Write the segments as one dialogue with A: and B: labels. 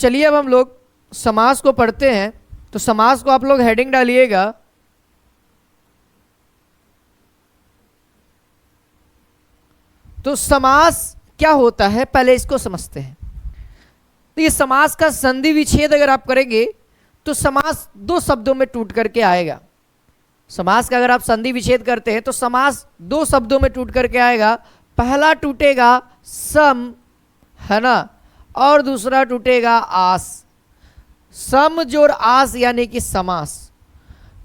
A: चलिए अब हम लोग समास को पढ़ते हैं। तो समास को आप लोग हेडिंग डालिएगा तो समास क्या होता है पहले इसको समझते हैं। तो ये समास का संधि विच्छेद अगर आप करेंगे तो समास दो शब्दों में टूट करके आएगा। समास का अगर आप संधि विच्छेद करते हैं तो समास दो शब्दों में टूट करके आएगा। पहला टूटेगा सम, है ना, और दूसरा टूटेगा आस। सम जोड़ आस यानी कि समास।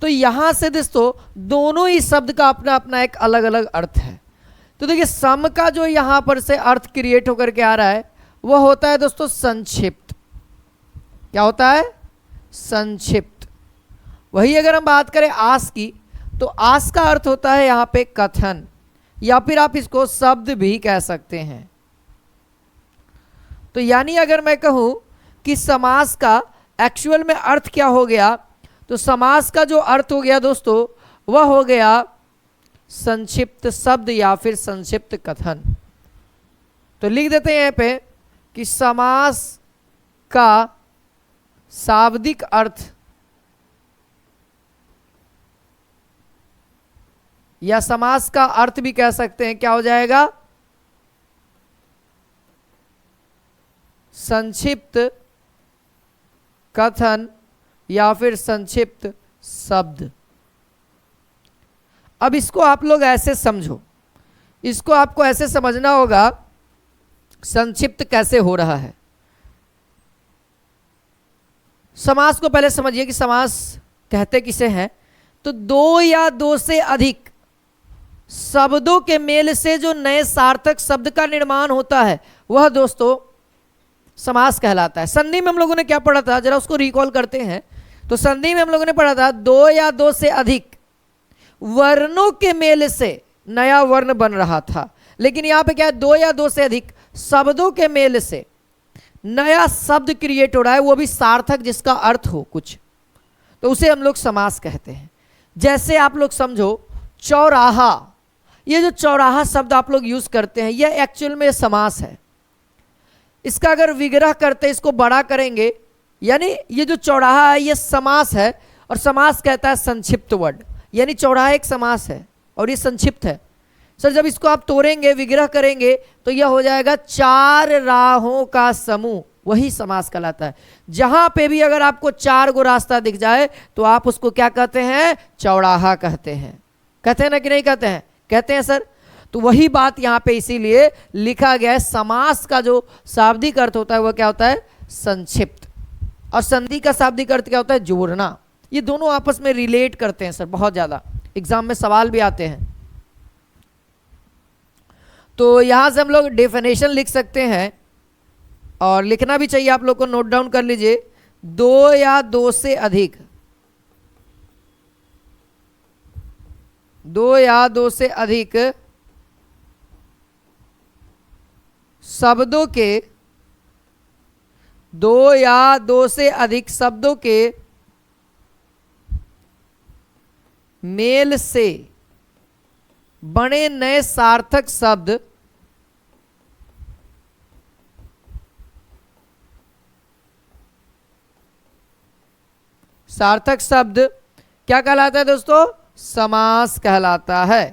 A: तो यहां से दोस्तों दोनों ही शब्द का अपना अपना एक अलग अलग अर्थ है। तो देखिए सम का जो यहां पर से अर्थ क्रिएट होकर के आ रहा है वह होता है दोस्तों संक्षिप्त। क्या होता है? संक्षिप्त। वही अगर हम बात करें आस की तो आस का अर्थ होता है यहां पे कथन, या फिर आप इसको शब्द भी कह सकते हैं। तो यानी अगर मैं कहूं कि समास का एक्चुअल में अर्थ क्या हो गया, तो समास का जो अर्थ हो गया दोस्तों वह हो गया संक्षिप्त शब्द या फिर संक्षिप्त कथन। तो लिख देते हैं यहां पे कि समास का शाब्दिक अर्थ या समास का अर्थ भी कह सकते हैं, क्या हो जाएगा? संक्षिप्त कथन या फिर संक्षिप्त शब्द। अब इसको आप लोग ऐसे समझो, इसको आपको ऐसे समझना होगा संक्षिप्त कैसे हो रहा है। समास को पहले समझिए कि समास कहते किसे हैं। तो दो या दो से अधिक शब्दों के मेल से जो नए सार्थक शब्द का निर्माण होता है वह दोस्तों समास कहलाता है। संधि में हम लोगों ने क्या पढ़ा था, जरा उसको रिकॉल करते हैं। तो संधि में हम लोगों ने पढ़ा था दो या दो से अधिक वर्णों के मेल से नया वर्ण बन रहा था। लेकिन यहां पे क्या है, दो या दो से अधिक शब्दों के मेल से नया शब्द क्रिएट हो रहा है, वो भी सार्थक जिसका अर्थ हो कुछ, तो उसे हम लोग समास कहते हैं। जैसे आप लोग समझो चौराहा, ये जो चौराहा शब्द आप लोग यूज करते हैं यह एक्चुअल में समास है। इसका अगर विग्रह करते इसको बड़ा करेंगे, यानी ये जो चौराहा है ये समास है। और समास कहता है संक्षिप्त वर्ड, यानी चौराहा एक समास है और ये संक्षिप्त है। सर जब इसको आप तोड़ेंगे विग्रह करेंगे तो यह हो जाएगा चार राहों का समूह, वही समास कहलाता है। जहां पे भी अगर आपको चार गो रास्ता दिख जाए तो आप उसको क्या कहते हैं? चौराहा कहते हैं। कहते हैं ना कि नहीं कहते हैं? कहते हैं सर। तो वही बात यहां पे इसीलिए लिखा गया है। समास का जो शाब्दिक अर्थ होता है वह क्या होता है? संक्षिप्त। और संधि का शाब्दिक अर्थ क्या होता है? जोड़ना। ये दोनों आपस में रिलेट करते हैं सर, बहुत ज्यादा एग्जाम में सवाल भी आते हैं। तो यहां से हम लोग डेफिनेशन लिख सकते हैं और लिखना भी चाहिए, आप लोग को नोट डाउन कर लीजिए। दो या दो से अधिक, दो या दो से अधिक शब्दों के, दो या दो से अधिक शब्दों के मेल से बने नए सार्थक शब्द सार्थक शब्द क्या कहलाता है दोस्तों? समास कहलाता है।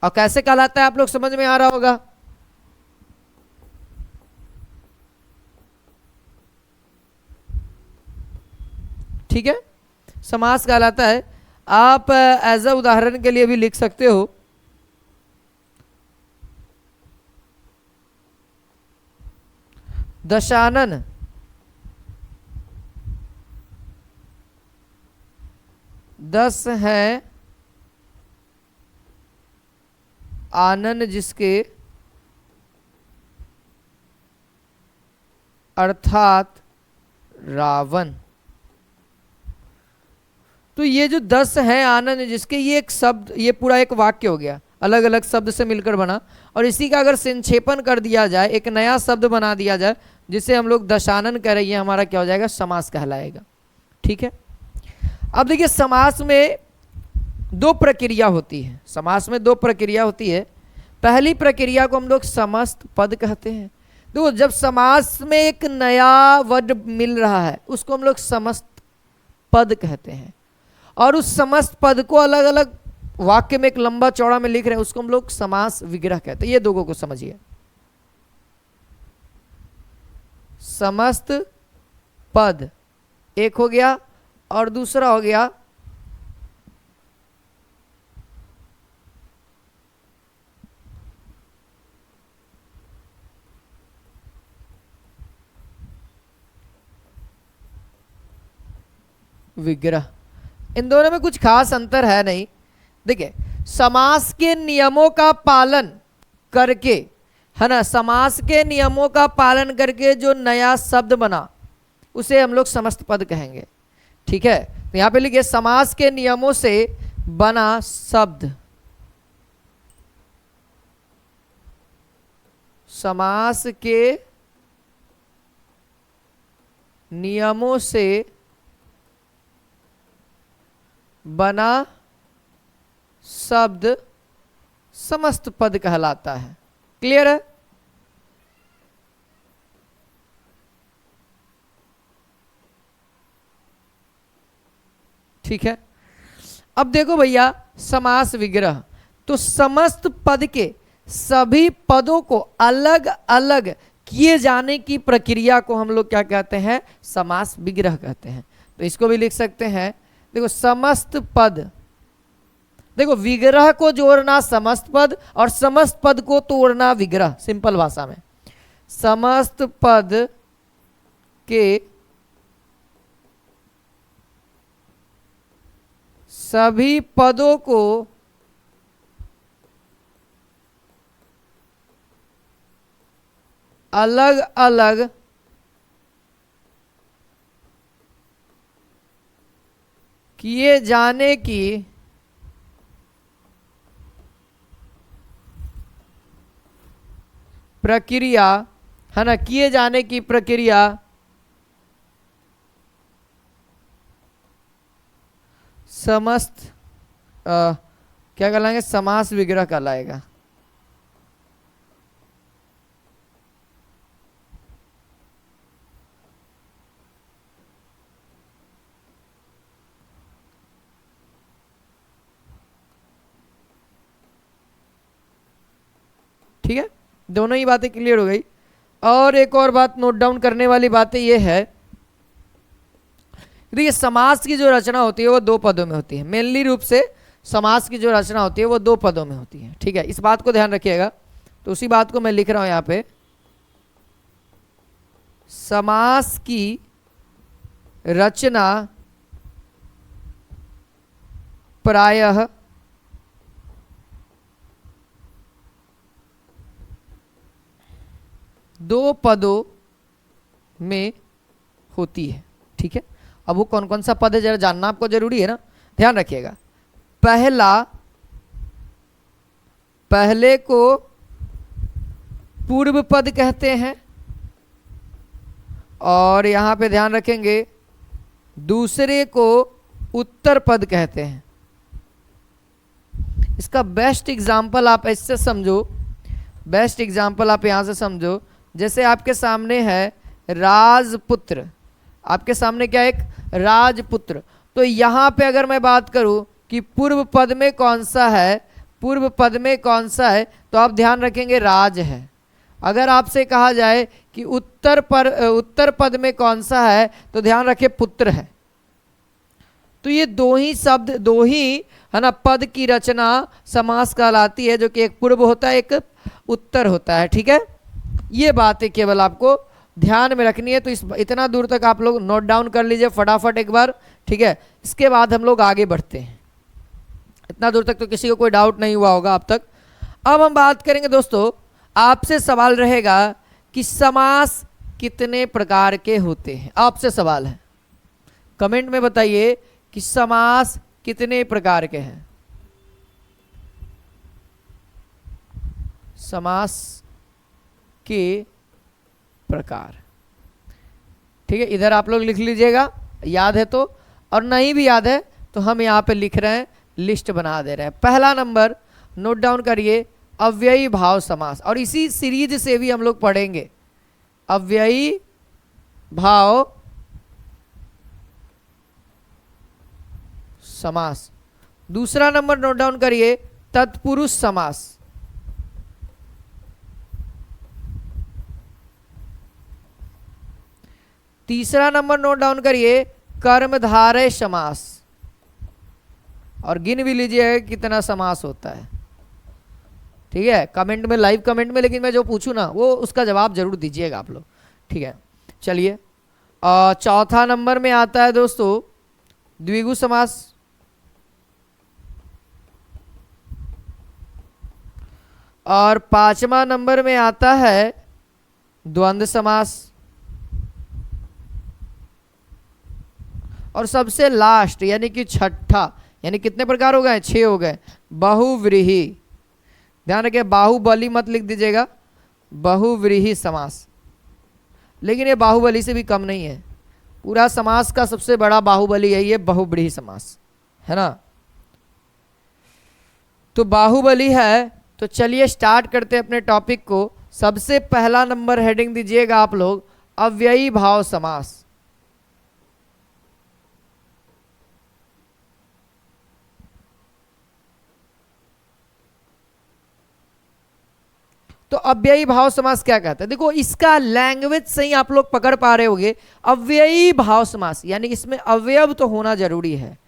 A: और कैसे कहलाता है आप लोग समझ में आ रहा होगा। ठीक है, समास कहलाता है। आप एज अ उदाहरण के लिए भी लिख सकते हो। दशानन, दस है आनन जिसके, अर्थात रावण। तो ये जो 10 है आनंद जिसके, ये एक शब्द, ये पूरा एक वाक्य हो गया, अलग अलग शब्द से मिलकर बना। और इसी का अगर संक्षेपण कर दिया जाए, एक नया शब्द बना दिया जाए जिसे हम लोग दशानन कह रहे हैं, हमारा क्या हो जाएगा? समास कहलाएगा। ठीक है। अब देखिए समास में दो प्रक्रिया होती है। समास में दो प्रक्रिया होती है। पहली प्रक्रिया को हम लोग समस्त पद कहते हैं। देखो जब समास में एक नया वर्ड मिल रहा है उसको हम लोग समस्त पद कहते हैं, और उस समस्त पद को अलग अलग वाक्य में एक लंबा चौड़ा में लिख रहे हैं उसको हम लोग समास विग्रह कहते हैं। ये दो को समझिए, समस्त पद एक हो गया और दूसरा हो गया विग्रह। इन दोनों में कुछ खास अंतर है नहीं। देखिए समास के नियमों का पालन करके, है ना, समास के नियमों का पालन करके जो नया शब्द बना उसे हम लोग समस्त पद कहेंगे। ठीक है, तो यहां पे लिखिए समास के नियमों से बना शब्द, समास के नियमों से बना शब्द समस्त पद कहलाता है। क्लियर है? ठीक है, अब देखो भैया समास विग्रह, तो समस्त पद के सभी पदों को अलग अलग किए जाने की प्रक्रिया को हम लोग क्या कहते हैं? समास विग्रह कहते हैं। तो इसको भी लिख सकते हैं, देखो समस्त पद, देखो विग्रह को जोड़ना समस्त पद और समस्त पद को तोड़ना विग्रह। सिंपल भाषा में समस्त पद के सभी पदों को अलग अलग किए जाने की प्रक्रिया, है ना, किए जाने की प्रक्रिया समस्त क्या कहलाएंगे? समास विग्रह कहलाएगा। ठीक है, दोनों ही बातें क्लियर हो गई। और एक और बात नोट डाउन करने वाली बातें ये है, देखिए समास की जो रचना होती है वो दो पदों में होती है। मेनली रूप से समास की जो रचना होती है वो दो पदों में होती है। ठीक है, इस बात को ध्यान रखिएगा। तो उसी बात को मैं लिख रहा हूं यहां पे, समास की रचना प्रायः दो पदों में होती है। ठीक है, अब वो कौन कौन सा पद है जरा जानना आपको जरूरी है ना, ध्यान रखिएगा। पहला, पहले को पूर्व पद कहते हैं, और यहां पे ध्यान रखेंगे दूसरे को उत्तर पद कहते हैं। इसका बेस्ट एग्जाम्पल आप इससे समझो, बेस्ट एग्जाम्पल आप यहां से समझो, जैसे आपके सामने है राजपुत्र, आपके सामने क्या है? एक राजपुत्र। तो यहां पे अगर मैं बात करूं कि पूर्व पद में कौन सा है, पूर्व पद में कौन सा है, तो आप ध्यान रखेंगे राज है। अगर आपसे कहा जाए कि उत्तर पद में कौन सा है, तो ध्यान रखें पुत्र है। तो ये दो ही शब्द, दो ही, है ना, पद की रचना समास कहलाती है, जो कि एक पूर्व होता है, एक उत्तर होता है। ठीक है, ये बातें केवल आपको ध्यान में रखनी है। तो इतना दूर तक आप लोग नोट डाउन कर लीजिए फटाफट एक बार। ठीक है, इसके बाद हम लोग आगे बढ़ते हैं। इतना दूर तक तो किसी को कोई डाउट नहीं हुआ होगा अब तक। अब हम बात करेंगे दोस्तों, आपसे सवाल रहेगा कि समास कितने प्रकार के होते हैं। आपसे सवाल है, कमेंट में बताइए कि समास कितने प्रकार के हैं। समास के प्रकार, ठीक है, इधर आप लोग लिख लीजिएगा, याद है तो, और नहीं भी याद है तो हम यहाँ पे लिख रहे हैं, लिस्ट बना दे रहे हैं। पहला नंबर नोट डाउन करिए, अव्ययी भाव समास। और इसी सीरीज से भी हम लोग पढ़ेंगे, अव्ययी भाव समास। दूसरा नंबर नोट डाउन करिए, तत्पुरुष समास। तीसरा नंबर नोट डाउन करिए, कर्मधारय समास। और गिन भी लीजिए कितना समास होता है, ठीक है, कमेंट में, लाइव कमेंट में, लेकिन मैं जो पूछूं ना वो उसका जवाब जरूर दीजिएगा आप लोग, ठीक है। चलिए, चौथा नंबर में आता है दोस्तों द्विगु समास। और पांचवा नंबर में आता है द्वंद्व समास। और सबसे लास्ट यानी कि छठा, यानी कितने प्रकार हो गए, 6 हो गए, बहुव्रीहि। ध्यान रखिए, बाहुबली मत लिख दीजिएगा, बहुव्रीहि समास। लेकिन ये बाहुबली से भी कम नहीं है, पूरा समास का सबसे बड़ा बाहुबली यही है, बहुव्रीहि समास, है ना। तो बाहुबली है। तो चलिए स्टार्ट करते हैं अपने टॉपिक को। सबसे पहला नंबर हेडिंग दीजिएगा आप लोग, अव्ययी भाव समास। तो अव्ययी भाव समास क्या कहता है, देखो इसका लैंग्वेज से ही आप लोग पकड़ पा रहे होंगे। अव्ययी भाव समास यानी इसमें अवयव तो होना जरूरी है।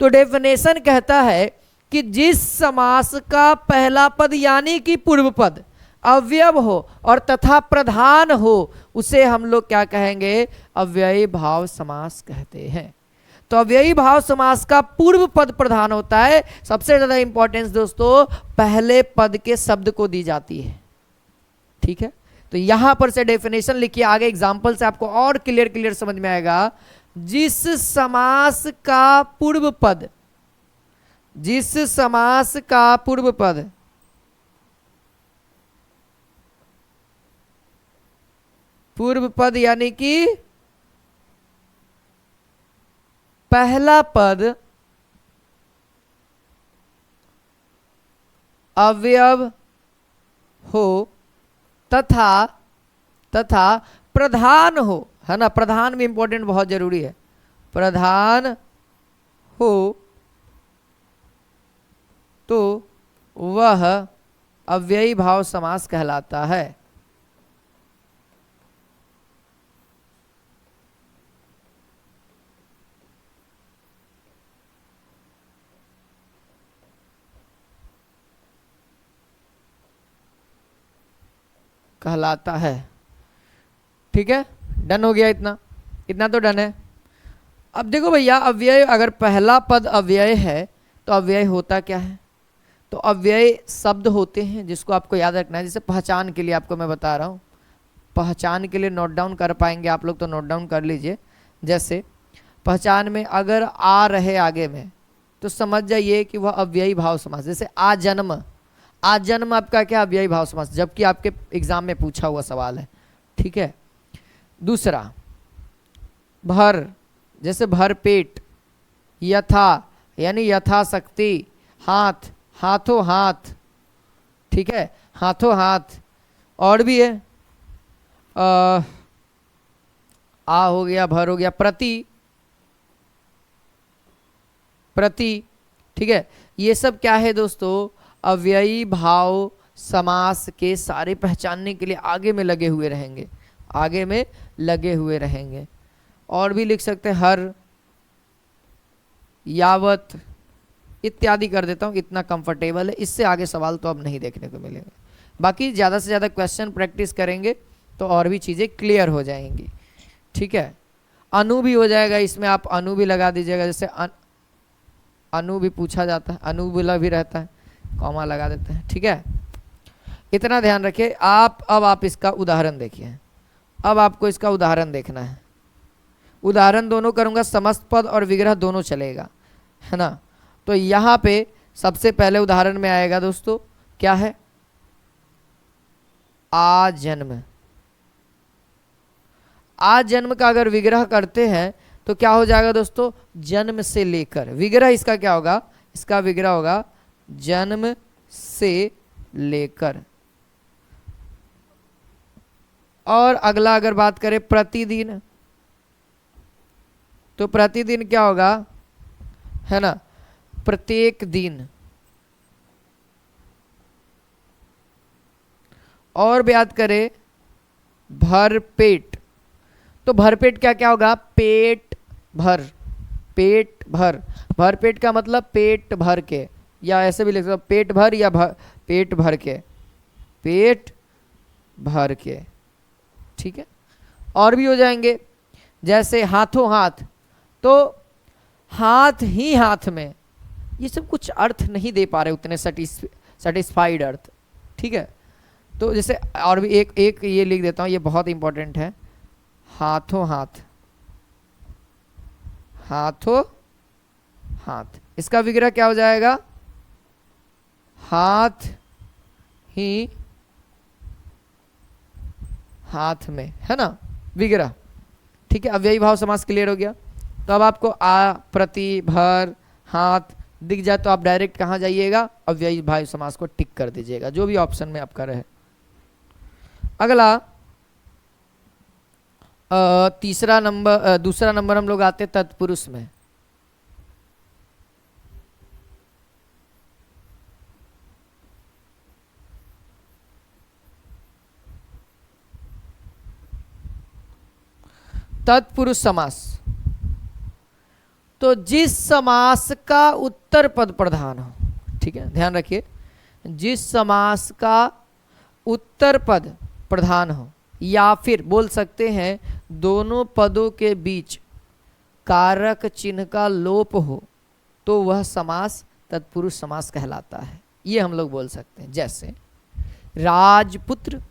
A: तो डेफिनेशन कहता है कि जिस समास का पहला पद यानी कि पूर्व पद अवयव हो और तथा प्रधान हो, उसे हम लोग क्या कहेंगे, अव्ययी भाव समास कहते हैं। तो अव्ययी भाव समास का पूर्व पद प्रधान होता है। सबसे ज्यादा इंपॉर्टेंस दोस्तों पहले पद के शब्द को दी जाती है, ठीक है। तो यहां पर से डेफिनेशन लिखिए, आगे एग्जांपल से आपको और क्लियर समझ में आएगा। जिस समास का पूर्व पद, जिस समास का पूर्व पद यानी कि पहला पद अवयव हो तथा प्रधान हो, है ना, प्रधान भी इंपॉर्टेंट बहुत जरूरी है, प्रधान हो तो वह अव्ययी भाव समास कहलाता है। ठीक है, डन हो गया, इतना तो डन है। अब देखो भैया, अव्यय अगर पहला पद अव्यय है तो अव्यय होता क्या है, तो अव्यय शब्द होते हैं जिसको आपको याद रखना है। जैसे पहचान के लिए आपको मैं बता रहा हूँ, पहचान के लिए नोट डाउन कर पाएंगे आप लोग तो नोट डाउन कर लीजिए। जैसे पहचान में अगर आ रहे आगे में तो समझ जाइए कि वह अव्ययी भाव समास। जैसे आजन्म, आजन्म आपका क्या, अव्ययी भाव समास, जबकि आपके एग्जाम में पूछा हुआ सवाल है, ठीक है। दूसरा भर, जैसे भर पेट, यथा यानी यथाशक्ति, हाथ हाथों हाथ, ठीक है, हाथों हाथ। और भी है, आ हो गया, भर हो गया, प्रति प्रति, ठीक है। ये सब क्या है दोस्तों, अव्ययी भाव समास के सारे पहचानने के लिए आगे में लगे हुए रहेंगे, आगे में लगे हुए रहेंगे। और भी लिख सकते हैं, हर, यावत इत्यादि कर देता हूँ, इतना कंफर्टेबल है। इससे आगे सवाल तो अब नहीं देखने को मिलेंगे। बाकी ज़्यादा से ज़्यादा क्वेश्चन प्रैक्टिस करेंगे तो और भी चीज़ें क्लियर हो जाएंगी, ठीक है। अनु भी हो जाएगा, इसमें आप अनु भी लगा दीजिएगा। जैसे अनु भी पूछा जाता है, अनु भी रहता है, कॉमा लगा देते हैं, ठीक है। इतना ध्यान रखिए आप। अब आप इसका उदाहरण देखिए, अब आपको इसका उदाहरण देखना है। उदाहरण दोनों करूंगा, समस्त पद और विग्रह दोनों चलेगा, है ना। तो यहाँ पे सबसे पहले उदाहरण में आएगा दोस्तों, क्या है, आजन्म। आजन्म का अगर विग्रह करते हैं तो क्या हो जाएगा दोस्तों, जन्म से लेकर। विग्रह इसका क्या होगा, इसका विग्रह होगा जन्म से लेकर। और अगला अगर बात करें प्रतिदिन, तो प्रतिदिन क्या होगा, है ना, प्रत्येक दिन। और बात करें भरपेट, तो भरपेट क्या क्या होगा, पेट भर, पेट भर। भरपेट का मतलब पेट भर के, या ऐसे भी लिख सकते हो पेट भर या पेट भर के, पेट भर के, ठीक है। और भी हो जाएंगे, जैसे हाथों हाथ, तो हाथ ही हाथ में, ये सब कुछ अर्थ नहीं दे पा रहे उतने सेटिस्फाइड अर्थ, ठीक है। तो जैसे और भी एक ये लिख देता हूं, ये बहुत इंपॉर्टेंट है, हाथों हाथ, हाथों हाथ, इसका विग्रह क्या हो जाएगा, हाथ ही हाथ में, है ना, विग्रह, ठीक है। अव्ययी भाव समास क्लियर हो गया। तो अब आपको आ, प्रति, भर, हाथ दिख जाए तो आप डायरेक्ट कहाँ जाइएगा, अव्ययी भाव समास को टिक कर दीजिएगा, जो भी ऑप्शन में आपका रहे। अगला तीसरा नंबर, दूसरा नंबर हम लोग आते तत्पुरुष में। तत्पुरुष समास, तो जिस समास का उत्तर पद प्रधान हो, ठीक है, ध्यान रखिए, जिस समास का उत्तर पद प्रधान हो, या फिर बोल सकते हैं दोनों पदों के बीच कारक चिन्ह का लोप हो, तो वह समास तत्पुरुष समास कहलाता है। ये हम लोग बोल सकते हैं, जैसे राजपुत्र,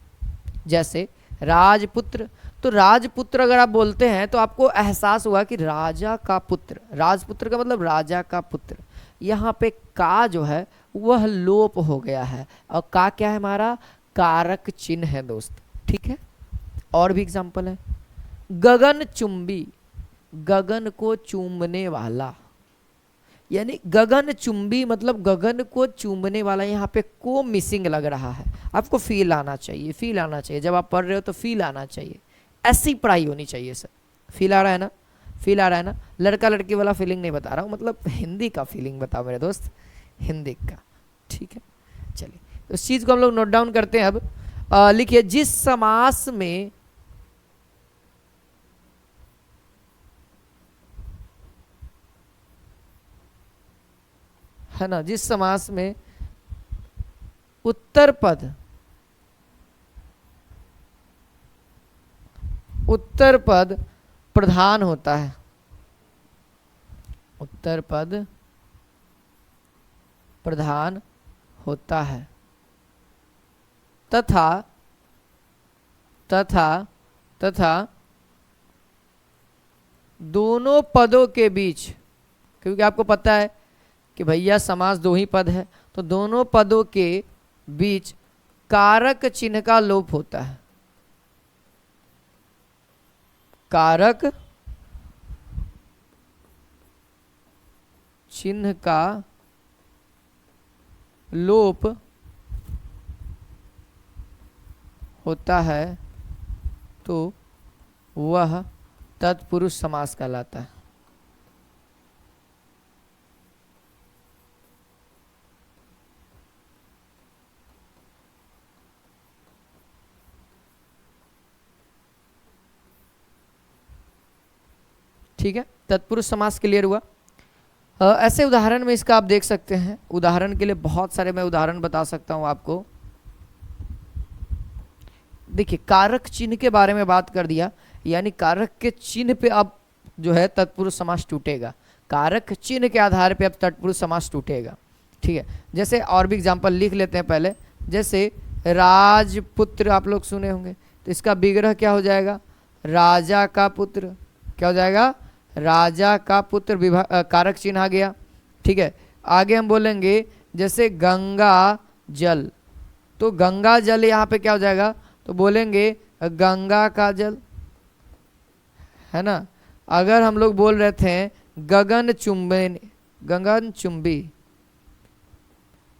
A: जैसे राजपुत्र, तो राजपुत्र अगर आप बोलते हैं तो आपको एहसास हुआ कि राजा का पुत्र, राजपुत्र का मतलब राजा का पुत्र, यहाँ पे का जो है वह लोप हो गया है, और का क्या है हमारा, कारक चिन्ह है दोस्त, ठीक है। और भी एग्जांपल है, गगन चुंबी, गगन को चूमने वाला, यानी गगन चुंबी मतलब गगन को चूमने वाला, यहाँ पे को मिसिंग लग रहा है, आपको फील आना चाहिए, फील आना चाहिए, जब आप पढ़ रहे हो तो फील आना चाहिए, ऐसी पढ़ाई होनी चाहिए सर। फील आ रहा है ना, फील आ रहा है ना, लड़का लड़की वाला फीलिंग नहीं बता रहा हूँ, मतलब हिंदी का फीलिंग बताओ मेरे दोस्त, हिंदी का, ठीक है। चलिए तो इस चीज़ को हम लोग नोट डाउन करते हैं। अब लिखिए, जिस समास में है ना, जिस समास में उत्तर पद, उत्तर पद प्रधान होता है, उत्तर पद प्रधान होता है, तथा तथा तथा दोनों पदों के बीच, क्योंकि आपको पता है कि भैया समास दो ही पद है, तो दोनों पदों के बीच कारक चिन्ह का लोप होता है, कारक चिन्ह का लोप होता है, तो वह तत्पुरुष समास कहलाता है। ठीक है, तत्पुरुष समास क्लियर हुआ। ऐसे उदाहरण में इसका आप देख सकते हैं, उदाहरण के लिए बहुत सारे मैं उदाहरण बता सकता हूं आपको। देखिए, कारक चिन्ह के बारे में बात कर दिया, यानी कारक के चिन्ह पे अब जो है तत्पुरुष समास टूटेगा, कारक चिन्ह के आधार पे अब तत्पुरुष समास टूटेगा, ठीक है। जैसे और भी एग्जांपल लिख लेते हैं पहले, जैसे राजपुत्र आप लोग सुने होंगे, तो इसका विग्रह क्या हो जाएगा, राजा का पुत्र, क्या हो जाएगा, राजा का पुत्र, कारक चिन्ह आ गया, ठीक है। आगे हम बोलेंगे जैसे गंगा जल, तो गंगा जल यहाँ पे क्या हो जाएगा, तो बोलेंगे गंगा का जल, है ना। अगर हम लोग बोल रहे थे गगन चुंबन, गगन चुंबी,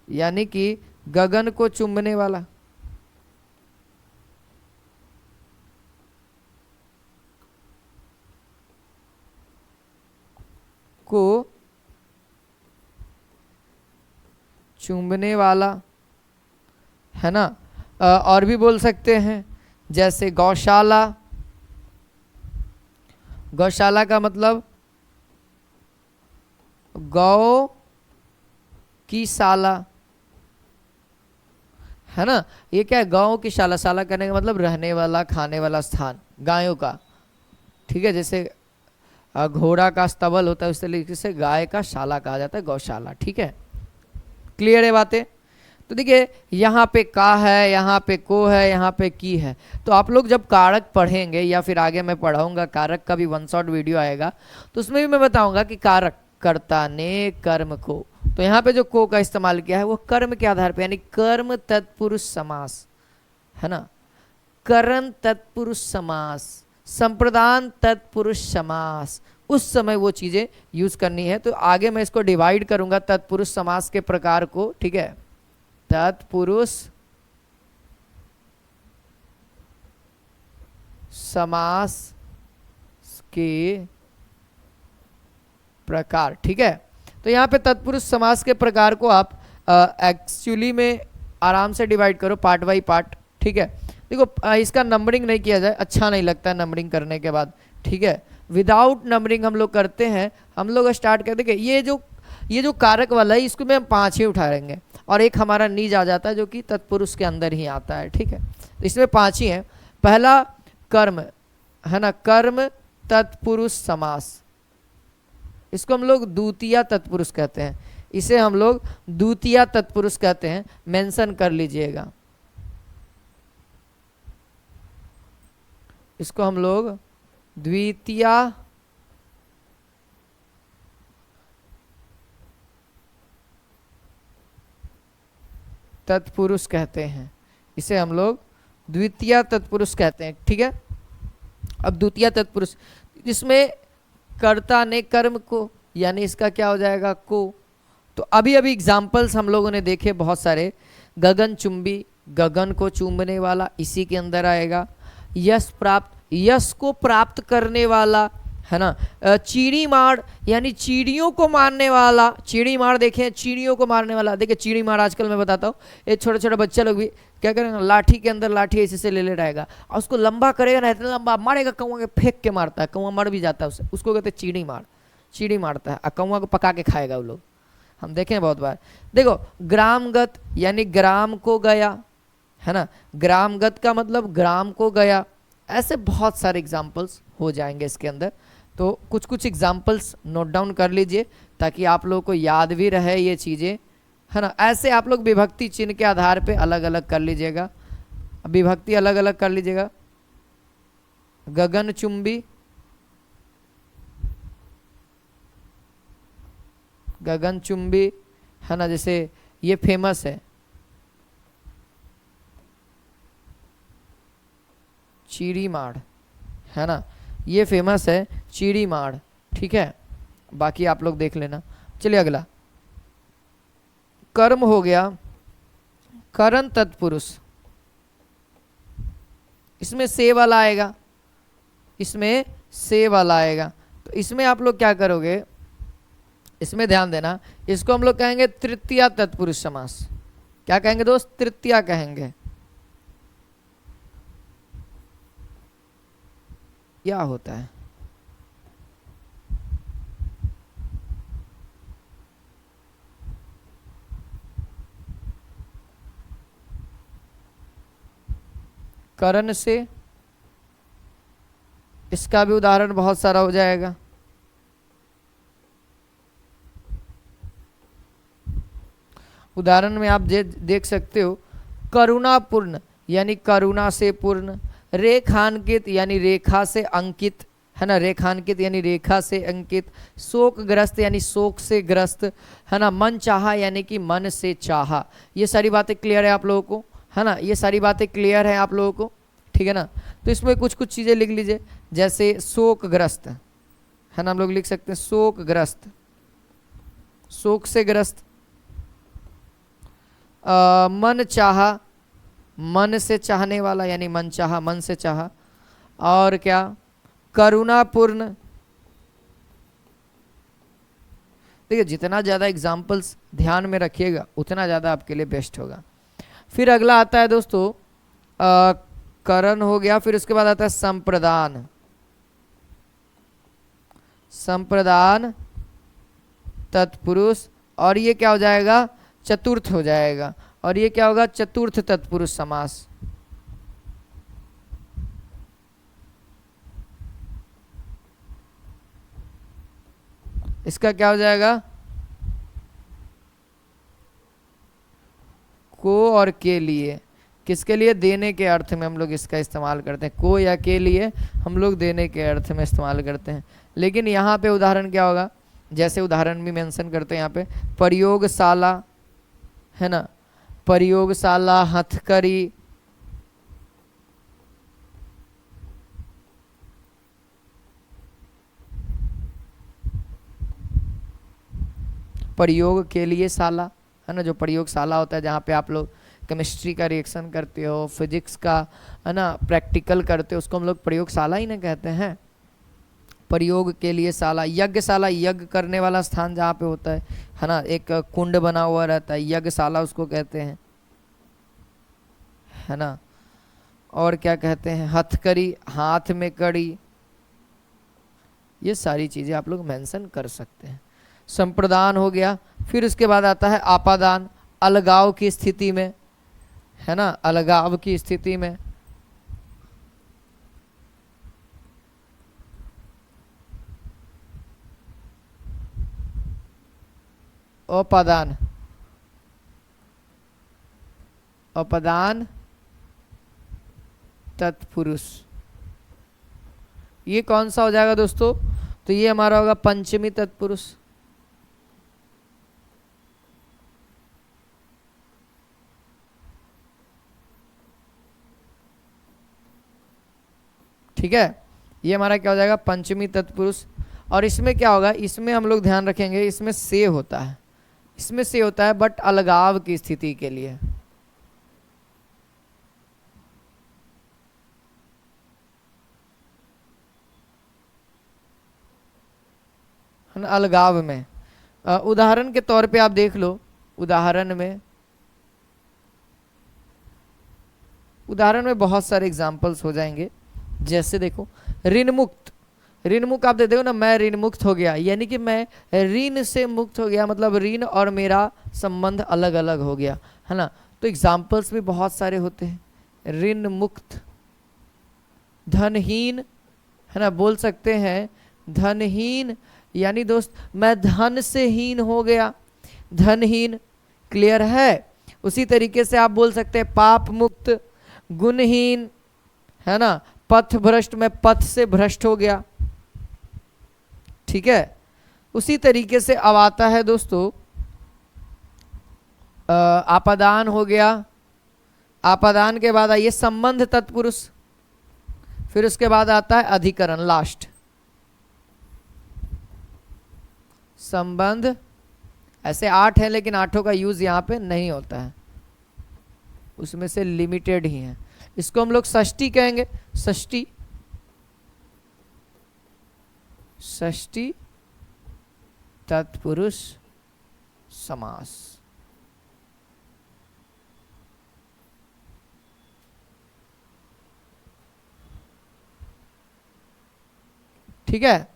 A: यानी कि गगन को चुंबने वाला, को चूमने वाला, है ना। और भी बोल सकते हैं जैसे गौशाला। गौशाला का मतलब गौ की शाला, है ना। ये क्या है, गांव की शाला। शाला करने का मतलब रहने वाला, खाने वाला स्थान गायों का, ठीक है। जैसे घोड़ा का स्तबल होता है उस तरीके से गाय का शाला कहा जाता है, गौशाला, ठीक है। क्लियर है बातें। तो देखिए यहाँ पे का है, यहाँ पे को है, यहाँ पे की है। तो आप लोग जब कारक पढ़ेंगे या फिर आगे मैं पढ़ाऊंगा, कारक का भी वन शॉट वीडियो आएगा, तो उसमें भी मैं बताऊंगा कि कारक कर्ता ने कर्म को। तो यहाँ पे जो को का इस्तेमाल किया है वो कर्म के आधार पे, यानी कर्म तत्पुरुष समास, है ना। करण तत्पुरुष समास, संप्रदान तत्पुरुष समास, उस समय वो चीजें यूज करनी है। तो आगे मैं इसको डिवाइड करूंगा तत्पुरुष समास के प्रकार को, ठीक है। तत्पुरुष समास के प्रकार, ठीक है। तो यहाँ पे तत्पुरुष समास के प्रकार को आप एक्चुअली में आराम से डिवाइड करो पार्ट बाई पार्ट, ठीक है। देखो इसका नंबरिंग नहीं किया जाए, अच्छा नहीं लगता है नंबरिंग करने के बाद, ठीक है। विदाउट नंबरिंग हम लोग करते हैं। हम लोग स्टार्ट कर देंगे, ये जो कारक वाला है इसको में हम 5 ही उठाएंगे और एक हमारा नीज आ जाता है जो कि तत्पुरुष के अंदर ही आता है, ठीक है। तो इसमें 5 ही हैं। पहला कर्म, है ना, कर्म तत्पुरुष समास, इसको हम लोग द्वितीय तत्पुरुष कहते हैं। इसे हम लोग द्वितीय तत्पुरुष कहते हैं, मेंशन कर लीजिएगा। इसको हम लोग द्वितीय तत्पुरुष कहते हैं। इसे हम लोग द्वितीय तत्पुरुष कहते हैं, ठीक है। अब द्वितीय तत्पुरुष, इसमें कर्ता ने कर्म को, यानी इसका क्या हो जाएगा, को। तो अभी अभी एग्जाम्पल्स हम लोगों ने देखे बहुत सारे। गगन चुंबी, गगन को चूमने वाला, इसी के अंदर आएगा। यश प्राप्त, यश को प्राप्त करने वाला, है ना। चीड़ी मार, यानी चीड़ियों को मारने वाला। चीड़ी मार देखें, चीड़ियों को मारने वाला। देखिए चीड़ी मार आजकल मैं बताता हूँ, ये छोटे छोटे बच्चे लोग भी क्या करेंगे, लाठी के अंदर लाठी ऐसे से ले रहेगा और उसको लंबा करेगा ना, इतना लंबा मारेगा, कौवा के फेंक के मारता है, कौवा मर भी जाता है उसे, उसको कहते हैं चीड़ी मार। चीड़ी मारता है और कौवा को पका के खाएगा वो लोग, हम देखें बहुत बार। देखो ग्रामगत, यानी ग्राम को गया, है ना। ग्रामगत का मतलब ग्राम को गया। ऐसे बहुत सारे एग्जाम्पल्स हो जाएंगे इसके अंदर। तो कुछ कुछ एग्जाम्पल्स नोट डाउन कर लीजिए ताकि आप लोगों को याद भी रहे ये चीज़ें, है ना। ऐसे आप लोग विभक्ति चिन्ह के आधार पे अलग अलग कर लीजिएगा, विभक्ति अलग अलग कर लीजिएगा। गगनचुंबी, गगनचुंबी, है ना, जैसे ये फेमस है। चीड़ी मार, है ना, ये फेमस है चीड़ी मार, ठीक है। बाकी आप लोग देख लेना। चलिए अगला कर्म हो गया, करण तत्पुरुष। इसमें से वाला आएगा, इसमें से वाला आएगा। तो इसमें आप लोग क्या करोगे, इसमें ध्यान देना, इसको हम लोग कहेंगे तृतीया तत्पुरुष समास। क्या कहेंगे दोस्त, तृतीया कहेंगे। क्या होता है, करण से, इसका भी उदाहरण बहुत सारा हो जाएगा। उदाहरण में आप देख सकते हो, करुणापूर्ण यानी करुणा से पूर्ण, रेखांकित यानी रेखा से अंकित, है ना, रेखांकित यानी रेखा से अंकित, शोकग्रस्त यानी शोक से ग्रस्त, है ना, मन चाहा यानी कि मन से चाहा। ये सारी बातें क्लियर है आप लोगों को, है ना, ये सारी बातें क्लियर है आप लोगों को, ठीक है ना। तो इसमें कुछ कुछ चीज़ें लिख लीजिए, जैसे शोकग्रस्त, है ना, हम लोग लिख सकते हैं शोकग्रस्त, शोक से ग्रस्त। मन चाहा, मन से चाहने वाला यानी मन चाहा, मन से चाहा। और क्या, करुणापूर्ण, देखिए जितना ज़्यादा एग्जाम्पल्स ध्यान में रखिएगा उतना ज़्यादा आपके लिए बेस्ट होगा। फिर अगला आता है दोस्तों करण हो गया, फिर उसके बाद आता है संप्रदान। संप्रदान तत्पुरुष, और ये क्या हो जाएगा, चतुर्थ हो जाएगा, और ये क्या होगा, चतुर्थ तत्पुरुष समास। इसका क्या हो जाएगा, को और के लिए, किसके लिए, देने के अर्थ में हम लोग इसका इस्तेमाल करते हैं। को या के लिए हम लोग देने के अर्थ में इस्तेमाल करते हैं। लेकिन यहाँ पे उदाहरण क्या होगा, जैसे उदाहरण भी मेंशन करते हैं यहाँ पे, प्रयोगशाला है ना, प्रयोगशाला, हथकरी, प्रयोग के लिए शाला है ना, जो प्रयोगशाला होता है जहाँ पे आप लोग केमिस्ट्री का रिएक्शन करते हो, फिजिक्स का है ना प्रैक्टिकल करते हो, उसको हम लोग प्रयोगशाला ही ना कहते हैं। प्रयोग के लिए शाला, यज्ञशाला, यज्ञ करने वाला स्थान जहाँ पे होता है ना, एक कुंड बना हुआ रहता है, यज्ञशाला उसको कहते हैं है ना। और क्या कहते हैं, हथकरी, हाथ में कड़ी, ये सारी चीजें आप लोग मेंशन कर सकते हैं। संप्रदान हो गया। फिर उसके बाद आता है आपादान, अलगाव की स्थिति में है ना, अलगाव की स्थिति में। अपादान, अपादान तत्पुरुष, ये कौन सा हो जाएगा दोस्तों, तो ये हमारा होगा पंचमी तत्पुरुष। ठीक है, ये हमारा क्या हो जाएगा, पंचमी तत्पुरुष। और इसमें क्या होगा, इसमें हम लोग ध्यान रखेंगे, इसमें से होता है, इसमें से होता है बट अलगाव की स्थिति के लिए, है ना, अलगाव में। उदाहरण के तौर पे आप देख लो, उदाहरण में बहुत सारे एग्जाम्पल्स हो जाएंगे। जैसे देखो ऋण मुक्त, ऋण मुक्त आप देखो ना, मैं ऋण मुक्त हो गया, यानी कि मैं ऋण से मुक्त हो गया, मतलब ऋण और मेरा संबंध अलग अलग हो गया है ना। तो एग्जाम्पल्स भी बहुत सारे होते हैं, ऋण मुक्त। धनहीन है ना, बोल सकते हैं धनहीन, यानी दोस्त मैं धन से हीन हो गया, धनहीन, क्लियर है। उसी तरीके से आप बोल सकते हैं पाप मुक्त, गुणहीन है ना, पथ भ्रष्ट, मैं पथ से भ्रष्ट हो गया। ठीक है, उसी तरीके से अब आता है दोस्तों आपादान हो गया। आपादान के बाद आइए संबंध तत्पुरुष, फिर उसके बाद आता है अधिकरण, लास्ट संबंध। ऐसे 8 है लेकिन 8 का यूज यहाँ पे नहीं होता है, उसमें से लिमिटेड ही है। इसको हम लोग षष्ठी कहेंगे, षष्ठी, षष्ठी तत्पुरुष समास। ठीक है,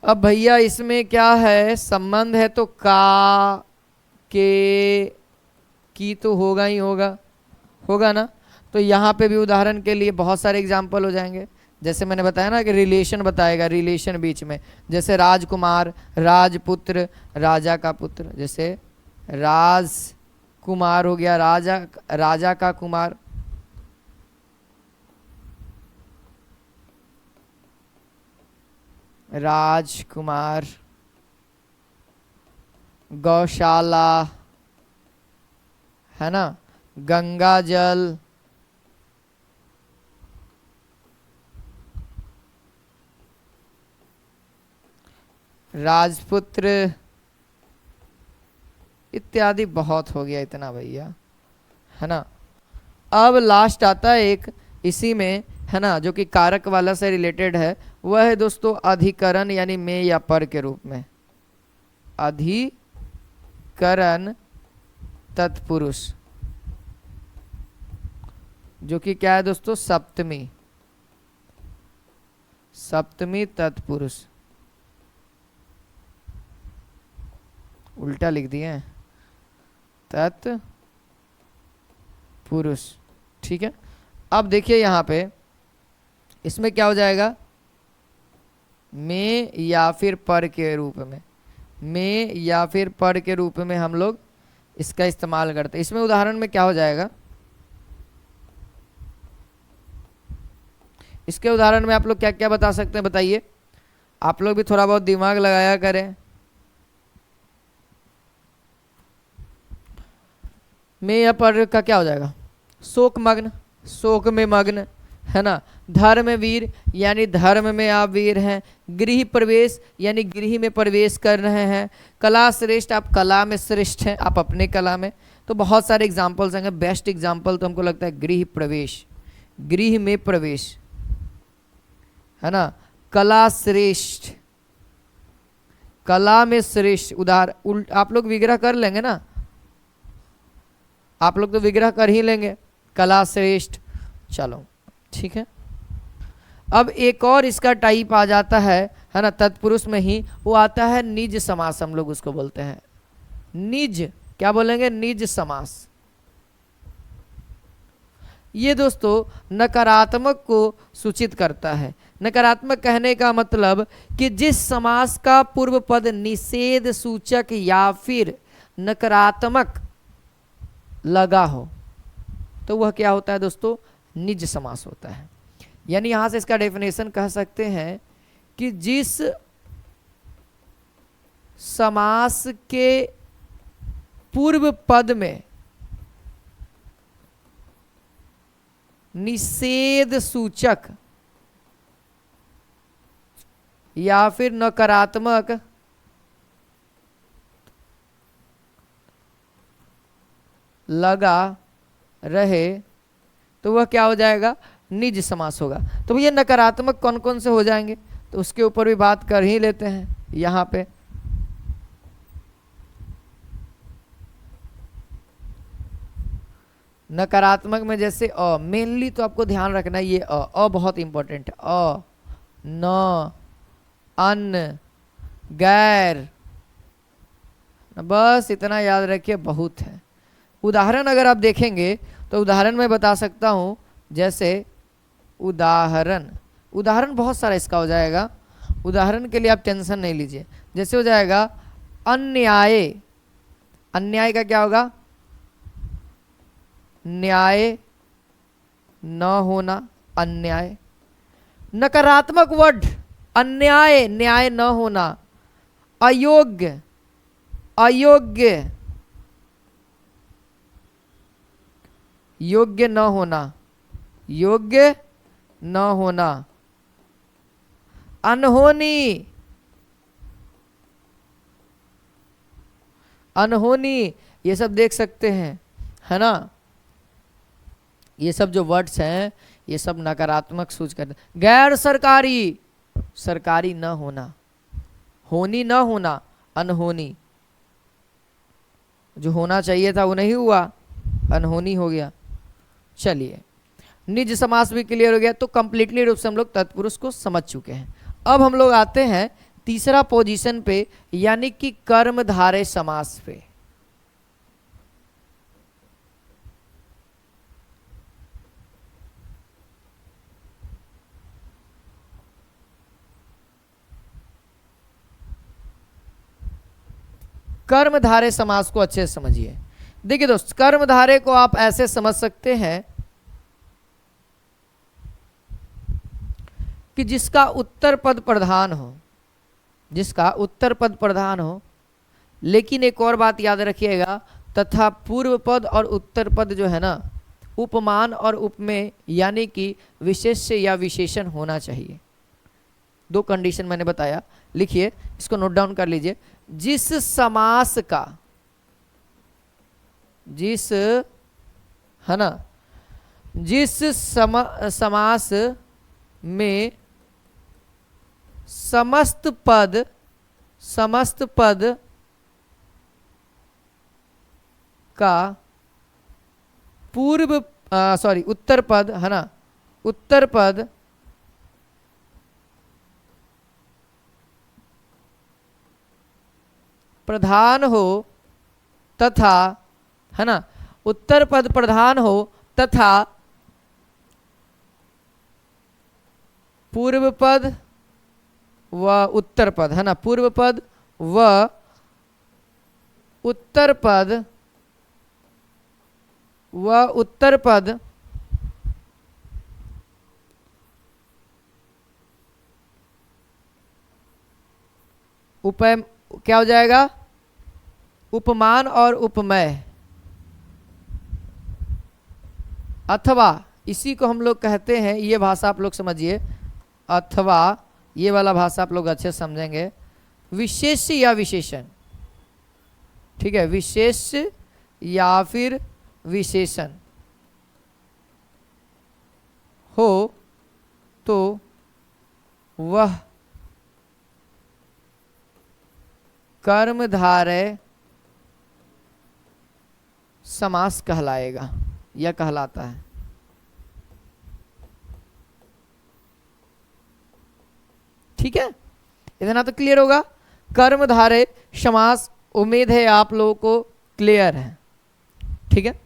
A: अब भैया इसमें क्या है, संबंध है तो का, के, की तो होगा ही होगा, होगा ना। तो यहाँ पे भी उदाहरण के लिए बहुत सारे एग्जाम्पल हो जाएंगे। जैसे मैंने बताया ना कि रिलेशन बताएगा, रिलेशन बीच में, जैसे राजकुमार, राजपुत्र, राजा का पुत्र, जैसे राजकुमार हो गया, राजा, राजा का कुमार। राजकुमार, गौशाला है ना, गंगा जल, राजपुत्र इत्यादि। बहुत हो गया इतना भैया, है ना। अब लास्ट आता है एक इसी में है ना, जो कि कारक वाला से रिलेटेड है, वह है दोस्तों अधिकरण, यानी में या पर के रूप में, अधिकरण तत्पुरुष, जो कि क्या है दोस्तों, सप्तमी, सप्तमी तत्पुरुष, उल्टा लिख दिए हैं, तत्पुरुष। ठीक है, अब देखिए यहां पे इसमें क्या हो जाएगा, में या फिर पर के रूप में, में या फिर पर के रूप में हम लोग इसका इस्तेमाल करते हैं। इसमें उदाहरण में क्या हो जाएगा, इसके उदाहरण में आप लोग क्या क्या बता सकते हैं, बताइए। आप लोग भी थोड़ा बहुत दिमाग लगाया करें। में या पर का क्या हो जाएगा, शोक मग्न, शोक में मग्न, है ना। धर्म वीर, यानी धर्म में आप वीर हैं। गृह प्रवेश, यानी गृह में प्रवेश कर रहे हैं। कला श्रेष्ठ, आप कला में श्रेष्ठ हैं, आप अपने कला में। तो बहुत सारे एग्जाम्पल्स हैं, बेस्ट एग्जाम्पल तो हमको लगता है गृह प्रवेश, गृह में प्रवेश, है ना। कला श्रेष्ठ, कला में श्रेष्ठ। उदाहरण आप लोग विग्रह कर लेंगे ना, आप लोग तो विग्रह कर ही लेंगे, कला श्रेष्ठ। चलो ठीक है, अब एक और इसका टाइप आ जाता है ना, तत्पुरुष में ही वो आता है निज समास, हम लोग उसको बोलते हैं निज, क्या बोलेंगे, निज समास। ये दोस्तों नकारात्मक को सूचित करता है। नकारात्मक कहने का मतलब कि जिस समास का पूर्व पद निषेध सूचक या फिर नकारात्मक लगा हो, तो वह क्या होता है दोस्तों, निज समास होता है। यानी यहां से इसका डेफिनेशन कह सकते हैं कि जिस समास के पूर्व पद में निषेध सूचक या फिर नकारात्मक लगा रहे, तो वह क्या हो जाएगा, निज समास होगा। तो भैया नकारात्मक कौन कौन से हो जाएंगे, तो उसके ऊपर भी बात कर ही लेते हैं यहां पे। नकारात्मक में जैसे अ, मेनली तो आपको ध्यान रखना है, ये अ बहुत इंपॉर्टेंट है। अ, न, अन, गैर, बस इतना याद रखिए, बहुत है। उदाहरण अगर आप देखेंगे तो उदाहरण मैं बता सकता हूं, जैसे उदाहरण, उदाहरण बहुत सारा इसका हो जाएगा। उदाहरण के लिए आप टेंशन नहीं लीजिए। जैसे हो जाएगा अन्याय, अन्याय का क्या होगा, न्याय न होना, अन्याय। नकारात्मक वर्ड अन्याय, न्याय न होना। अयोग्य, अयोग्य, योग्य न होना, योग्य न होना। अनहोनी, अनहोनी, ये सब देख सकते हैं, है ना। ये सब जो वर्ड्स हैं ये सब नकारात्मक सूच करते हैं। गैर सरकारी, सरकारी न होना, होनी न होना, अनहोनी। जो होना चाहिए था वो नहीं हुआ, अनहोनी हो गया। चलिए, निज समास भी क्लियर हो गया। तो कंप्लीटली रूप से हम लोग तत्पुरुष को समझ चुके हैं। अब हम लोग आते हैं तीसरा पोजीशन पे, यानी कि कर्मधारय समास पे। कर्मधारय समास को अच्छे से समझिए। देखिए दोस्त, कर्मधारय को आप ऐसे समझ सकते हैं कि जिसका उत्तर पद प्रधान हो, जिसका उत्तर पद प्रधान हो। लेकिन एक और बात याद रखिएगा, तथा पूर्व पद और उत्तर पद जो है ना, उपमान और उपमेय यानी कि विशेष्य या विशेषण होना चाहिए। दो कंडीशन मैंने बताया, लिखिए, इसको नोट डाउन कर लीजिए। जिस समास का, जिस, है ना, जिस समास में समस्त पद का उत्तर पद, है ना, उत्तर पद प्रधान हो तथा, है ना, उत्तर पद प्रधान हो तथा पूर्व पद व उत्तर पद, है ना, पूर्व पद व उत्तर पद उपय, क्या हो जाएगा, उपमान और उपमेय, अथवा इसी को हम लोग कहते हैं, ये भाषा आप लोग समझिए, अथवा ये वाला भाषा आप लोग अच्छे समझेंगे, विशेष या विशेषण। ठीक है, विशेष या फिर विशेषण हो तो वह कर्मधारय समास कहलाएगा या कहलाता है। ठीक है, इतना तो क्लियर होगा। कर्मधारय समास, उम्मीद है आप लोगों को क्लियर है। ठीक है,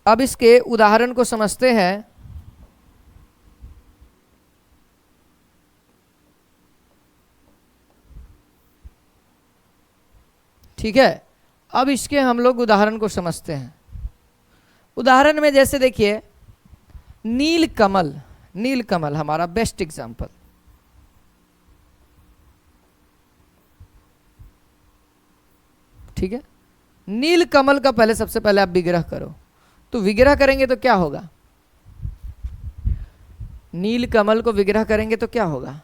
A: अब इसके उदाहरण को समझते हैं। ठीक है, अब इसके हम लोग उदाहरण को समझते हैं। उदाहरण में जैसे देखिए, नील कमल, नील कमल हमारा बेस्ट एग्जाम्पल। ठीक है, नील कमल का पहले सबसे पहले आप विग्रह करो, तो विग्रह करेंगे तो क्या होगा, नील कमल को विग्रह करेंगे तो क्या होगा,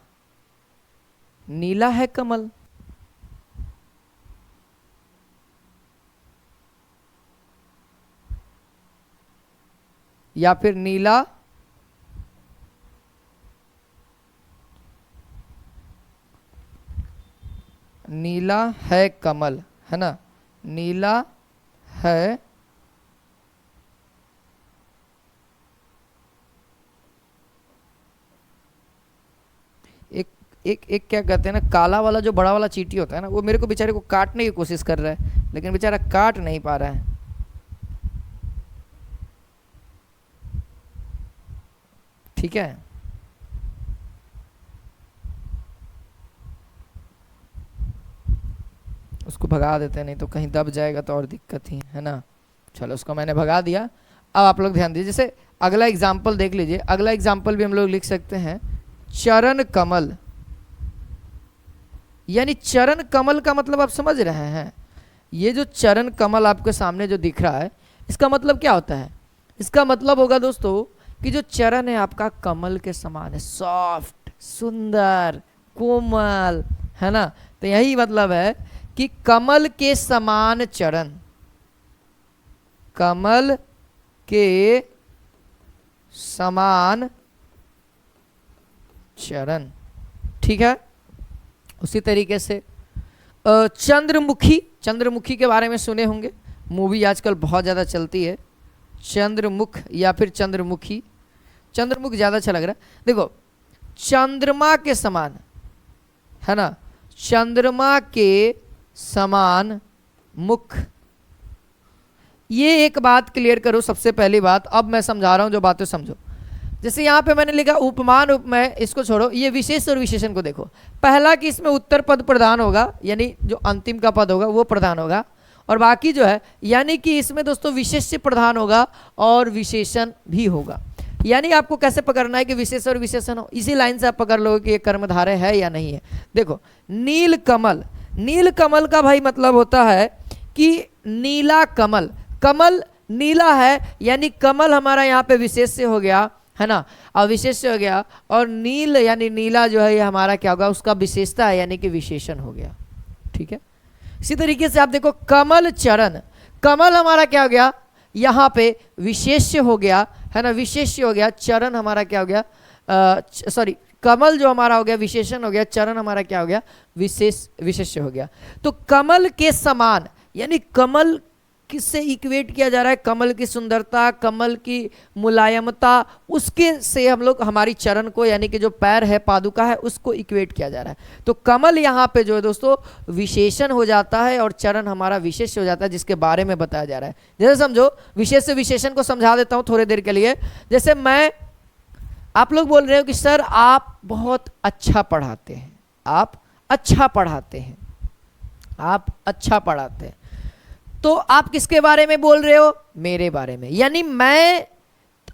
A: नीला है कमल, या फिर नीला नीला है कमल, है ना, नीला है एक क्या कहते हैं ना, काला वाला जो बड़ा वाला चींटी होता है ना, वो मेरे को बेचारे को काटने की कोशिश कर रहा है, लेकिन बेचारा काट नहीं पा रहा है। ठीक है, उसको भगा देते हैं, नहीं तो कहीं दब जाएगा तो और दिक्कत ही है ना। चलो, उसको मैंने भगा दिया। अब आप लोग ध्यान दीजिए, जैसे अगला एग्जाम्पल देख लीजिए। अगला एग्जाम्पल भी हम लोग लिख सकते हैं, चरण कमल। यानी चरण कमल का मतलब आप समझ रहे हैं, ये जो चरण कमल आपके सामने जो दिख रहा है, इसका मतलब क्या होता है, इसका मतलब होगा दोस्तों कि जो चरण है आपका कमल के समान है, सॉफ्ट, सुंदर, कोमल, है ना। तो यही मतलब है कि कमल के समान चरण, कमल के समान चरण। ठीक है, उसी तरीके से चंद्रमुखी, चंद्रमुखी के बारे में सुने होंगे, मूवी आजकल बहुत ज़्यादा चलती है, चंद्रमुख या फिर चंद्रमुखी। चंद्रमुख ज़्यादा अच्छा लग रहा है। देखो, चंद्रमा के समान, है ना, चंद्रमा के समान मुख। ये एक बात क्लियर करो, सबसे पहली बात। अब मैं समझा रहा हूं, जो बातें समझो। जैसे यहाँ पे मैंने लिखा उपमान उपमेय, इसको छोड़ो, ये विशेष और विशेषण को देखो। पहला कि इसमें उत्तर पद प्रधान होगा, यानी जो अंतिम का पद होगा वो प्रधान होगा, और बाकी जो है यानी कि इसमें दोस्तों विशेष्य प्रधान होगा और विशेषण भी होगा। यानी आपको कैसे पकड़ना है कि विशेष और विशेषण हो, इसी लाइन से आप पकड़ लोगे कि ये कर्मधारय है या नहीं है। देखो, नील कमल, नील कमल का भाई मतलब होता है कि नीला कमल, कमल नीला है, यानी कमल हमारा यहाँ पे विशेष से हो गया, है ना, और विशेष से हो गया, और नील यानी नीला जो है ये हमारा क्या होगा, उसका विशेषता है, यानी कि विशेषण हो गया। ठीक है, इसी तरीके से आप देखो, कमल चरण, कमल हमारा क्या हो गया, यहाँ पे विशेष्य हो गया, है ना, विशेष्य हो गया, चरण हमारा क्या हो गया, सॉरी, कमल जो हमारा हो गया विशेषण हो गया, चरण हमारा क्या हो गया, विशेष्य हो गया। तो कमल के समान, यानी कमल किससे इक्वेट किया जा रहा है, कमल की सुंदरता, कमल की मुलायमता, उसके से हम लोग हमारी चरण को, यानी कि जो पैर है, पादुका है, उसको इक्वेट किया जा रहा है। तो कमल यहाँ पे जो है दोस्तों विशेषण हो जाता है और चरण हमारा विशेष हो जाता है, जिसके बारे में बताया जा रहा है। जैसे समझो, विशेष से विशेषण को समझा देता हूँ थोड़ी देर के लिए। जैसे आप लोग बोल रहे हो कि सर आप बहुत अच्छा पढ़ाते हैं, आप अच्छा पढ़ाते हैं, आप अच्छा पढ़ाते हैं, तो आप किसके बारे में बोल रहे हो, मेरे बारे में। यानी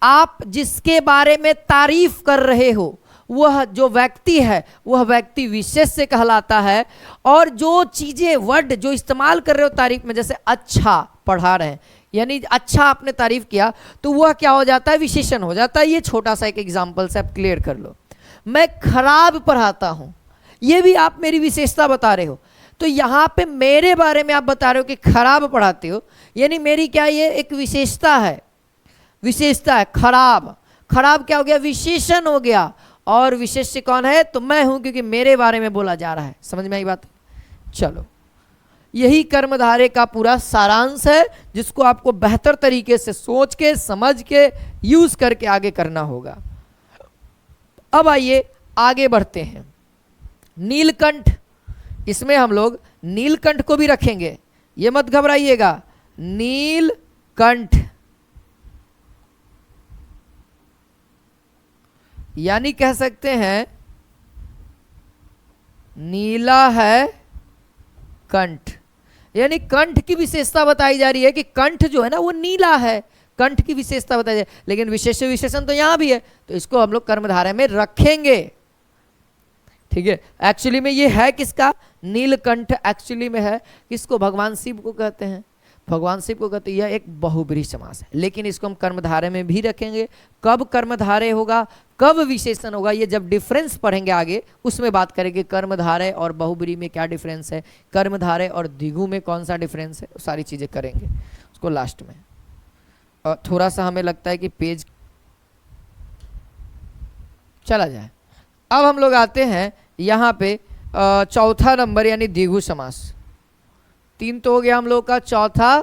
A: आप जिसके बारे में तारीफ कर रहे हो, वह जो व्यक्ति है वह व्यक्ति विशेष से कहलाता है। और जो चीजें, वर्ड जो इस्तेमाल कर रहे हो तारीफ में, जैसे अच्छा पढ़ा रहे हैं, यानी अच्छा आपने तारीफ किया, तो वह क्या हो जाता है, विशेषण हो जाता है। ये छोटा सा एक एग्जांपल से आप क्लियर कर लो। मैं खराब पढ़ाता हूं, ये भी आप मेरी विशेषता बता रहे हो। तो यहां पे मेरे बारे में आप बता रहे हो कि खराब पढ़ाते हो, यानी मेरी क्या ये एक विशेषता है, विशेषता है। खराब, खराब क्या हो गया, विशेषण हो गया। और विशेष्य कौन है, तो मैं हूं, क्योंकि मेरे बारे में बोला जा रहा है। समझ में आई बात? चलो, यही कर्मधारय का पूरा सारांश है, जिसको आपको बेहतर तरीके से सोच के, समझ के, यूज करके आगे करना होगा। अब आइए आगे बढ़ते हैं। नीलकंठ, इसमें हम लोग नीलकंठ को भी रखेंगे, ये मत घबराइएगा। नीलकंठ यानी कह सकते हैं नीला है कंठ, यानी कंठ की विशेषता बताई जा रही है कि कंठ जो है ना वो नीला है, कंठ की विशेषता बताई जाए। लेकिन विशेष विशेषण तो यहां भी है, तो इसको हम लोग कर्मधारय में रखेंगे। ठीक है, एक्चुअली में ये है किसका, नीलकंठ एक्चुअली में है किसको, भगवान शिव को कहते हैं, भगवान शिव को कहते हैं। यह एक बहुब्रीहि समास है, लेकिन इसको हम कर्मधारय में भी रखेंगे। कब कर्मधारय होगा, कब विशेषण होगा, ये जब डिफरेंस पढ़ेंगे आगे, उसमें बात करेंगे कर्मधारय और बहुब्रीहि में क्या डिफरेंस है, कर्मधारय और द्विगु में कौन सा डिफरेंस है, सारी चीजें करेंगे उसको लास्ट में। और थोड़ा सा हमें लगता है कि पेज चला जाए। अब हम लोग आते हैं यहाँ पे चौथा नंबर, यानी द्विगु समास। 3 तो हो गया हम लोग का, चौथा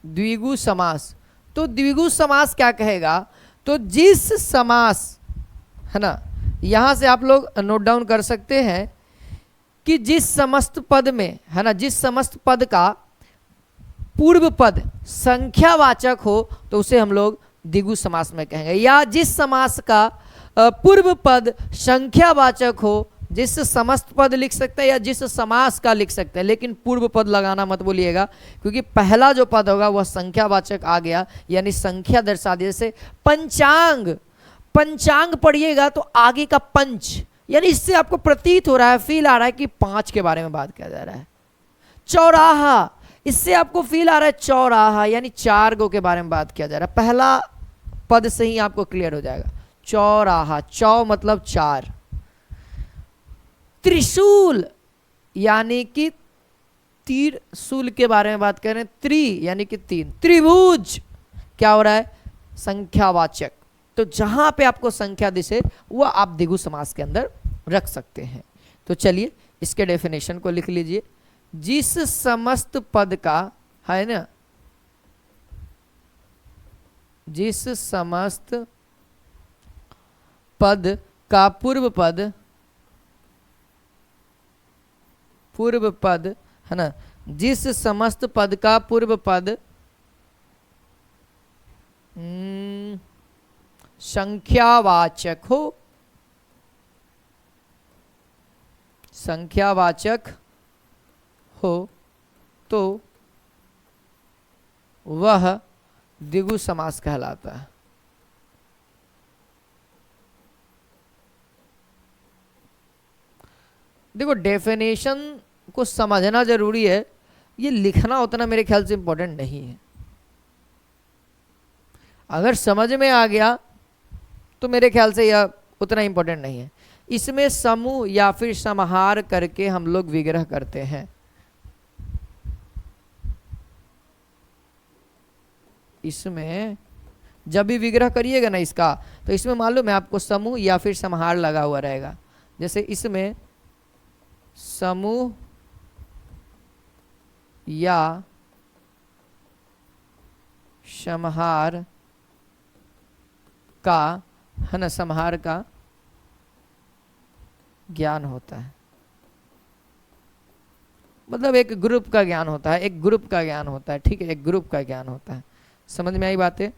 A: द्विगु समास। तो द्विगु समास क्या कहेगा, तो जिस समास है ना, यहां से आप लोग नोट डाउन कर सकते हैं कि जिस समस्त पद में है ना, जिस समस्त पद का पूर्व पद संख्यावाचक हो, तो उसे हम लोग द्विगु समास में कहेंगे। या जिस समास का पूर्व पद संख्यावाचक हो, जिस समस्त पद लिख सकते हैं या जिस समास का लिख सकते हैं, लेकिन पूर्व पद लगाना मत बोलिएगा, क्योंकि पहला जो पद होगा वह संख्यावाचक आ गया, यानी संख्या दर्शा दी। जैसे पंचांग, पंचांग पढ़िएगा तो आगे का पंच, यानी इससे आपको प्रतीत हो रहा है, फील आ रहा है कि 5 के बारे में बात किया जा रहा है। चौराहा, इससे आपको फील आ रहा है चौराहा, यानी 4 गो के बारे में बात किया जा रहा है। पहला पद से ही आपको क्लियर हो जाएगा, चौराहा, चौ मतलब 4। त्रिशूल, यानी कि तीर शूल के बारे में बात कर रहे हैं, त्रि यानी कि 3। त्रिभुज क्या हो रहा है, संख्यावाचक। तो जहां पे आपको संख्या दिसे वो आप द्विगु समास के अंदर रख सकते हैं। तो चलिए इसके डेफिनेशन को लिख लीजिए। जिस समस्त पद का है ना, जिस समस्त पद का पूर्व पद है ना, जिस समस्त पद का पूर्व पद संख्यावाचक हो, संख्यावाचक हो, तो वह द्विगु समास कहलाता है। देखो, डेफिनेशन को समझना जरूरी है, ये लिखना उतना मेरे ख्याल से इंपॉर्टेंट नहीं है। अगर समझ में आ गया तो मेरे ख्याल से यह उतना इंपॉर्टेंट नहीं है। इसमें समूह या फिर समाहार करके हम लोग विग्रह करते हैं। इसमें जब भी विग्रह करिएगा ना इसका, तो इसमें मालूम है आपको समूह या फिर समाहार लगा हुआ रहेगा। जैसे इसमें समूह या समाहार का, है ना, समाहार का ज्ञान होता है। मतलब एक ग्रुप का ज्ञान होता है, एक ग्रुप का ज्ञान होता है, ठीक है, एक ग्रुप का ज्ञान होता है। समझ में आई बातें?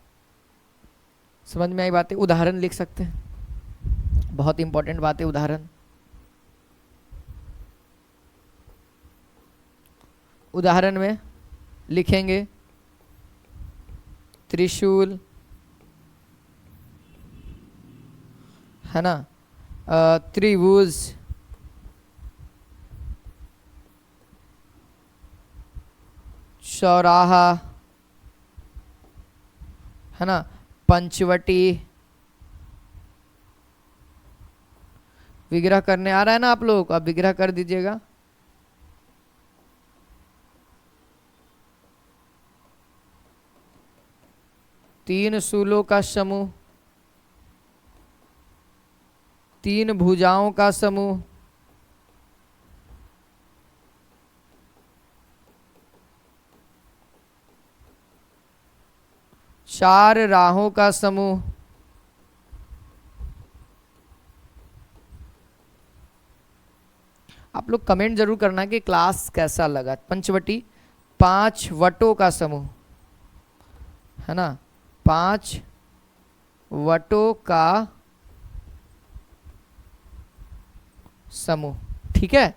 A: समझ में आई बातें? उदाहरण लिख सकते हैं, बहुत इंपॉर्टेंट बात है उदाहरण। उदाहरण में लिखेंगे त्रिशूल, है ना, त्रिभुज, चौराहा, है ना, पंचवटी। विग्रह करने आ रहा है ना आप लोगों को? आप विग्रह कर दीजिएगा। तीन शूलों का समूह, तीन भुजाओं का समूह, चार राहों का समूह, आप लोग कमेंट जरूर करना कि क्लास कैसा लगा। पंचवटी, पांच वटों का समूह, है ना, पांच वटों का समूह, ठीक है।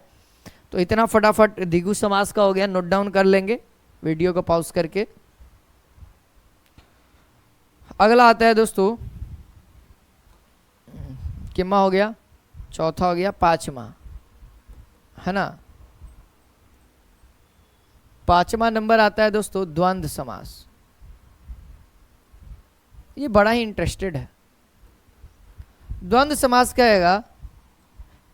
A: तो इतना फटाफट द्विगु समास का हो गया, नोट डाउन कर लेंगे वीडियो को पॉज करके। अगला आता है दोस्तों, कितना हो गया? चौथा हो गया, पांचवा, है ना। पांचवा नंबर आता है दोस्तों द्वंद्व समास। ये बड़ा ही इंटरेस्टेड है। द्वंद्व समास कहेगा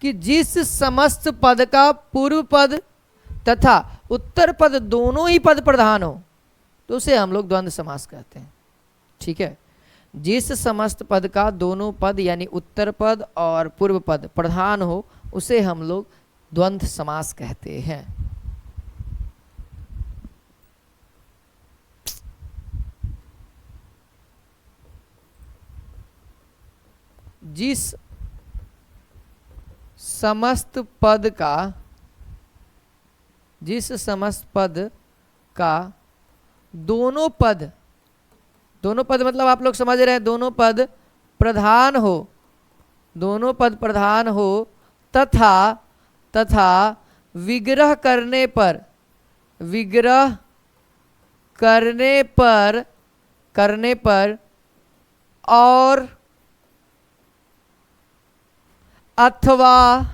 A: कि जिस समस्त पद का पूर्व पद तथा उत्तर पद दोनों ही पद प्रधान हो, तो उसे हम लोग द्वंद्व समास कहते हैं, ठीक है। जिस समस्त पद का दोनों पद यानी उत्तर पद और पूर्व पद प्रधान हो, उसे हम लोग द्वंद्व समास कहते हैं। जिस समस्त पद का, जिस समस्त पद का दोनों पद, दोनों पद मतलब आप लोग समझ रहे हैं, दोनों पद प्रधान हो, दोनों पद प्रधान हो तथा विग्रह करने पर, विग्रह करने पर और अथवा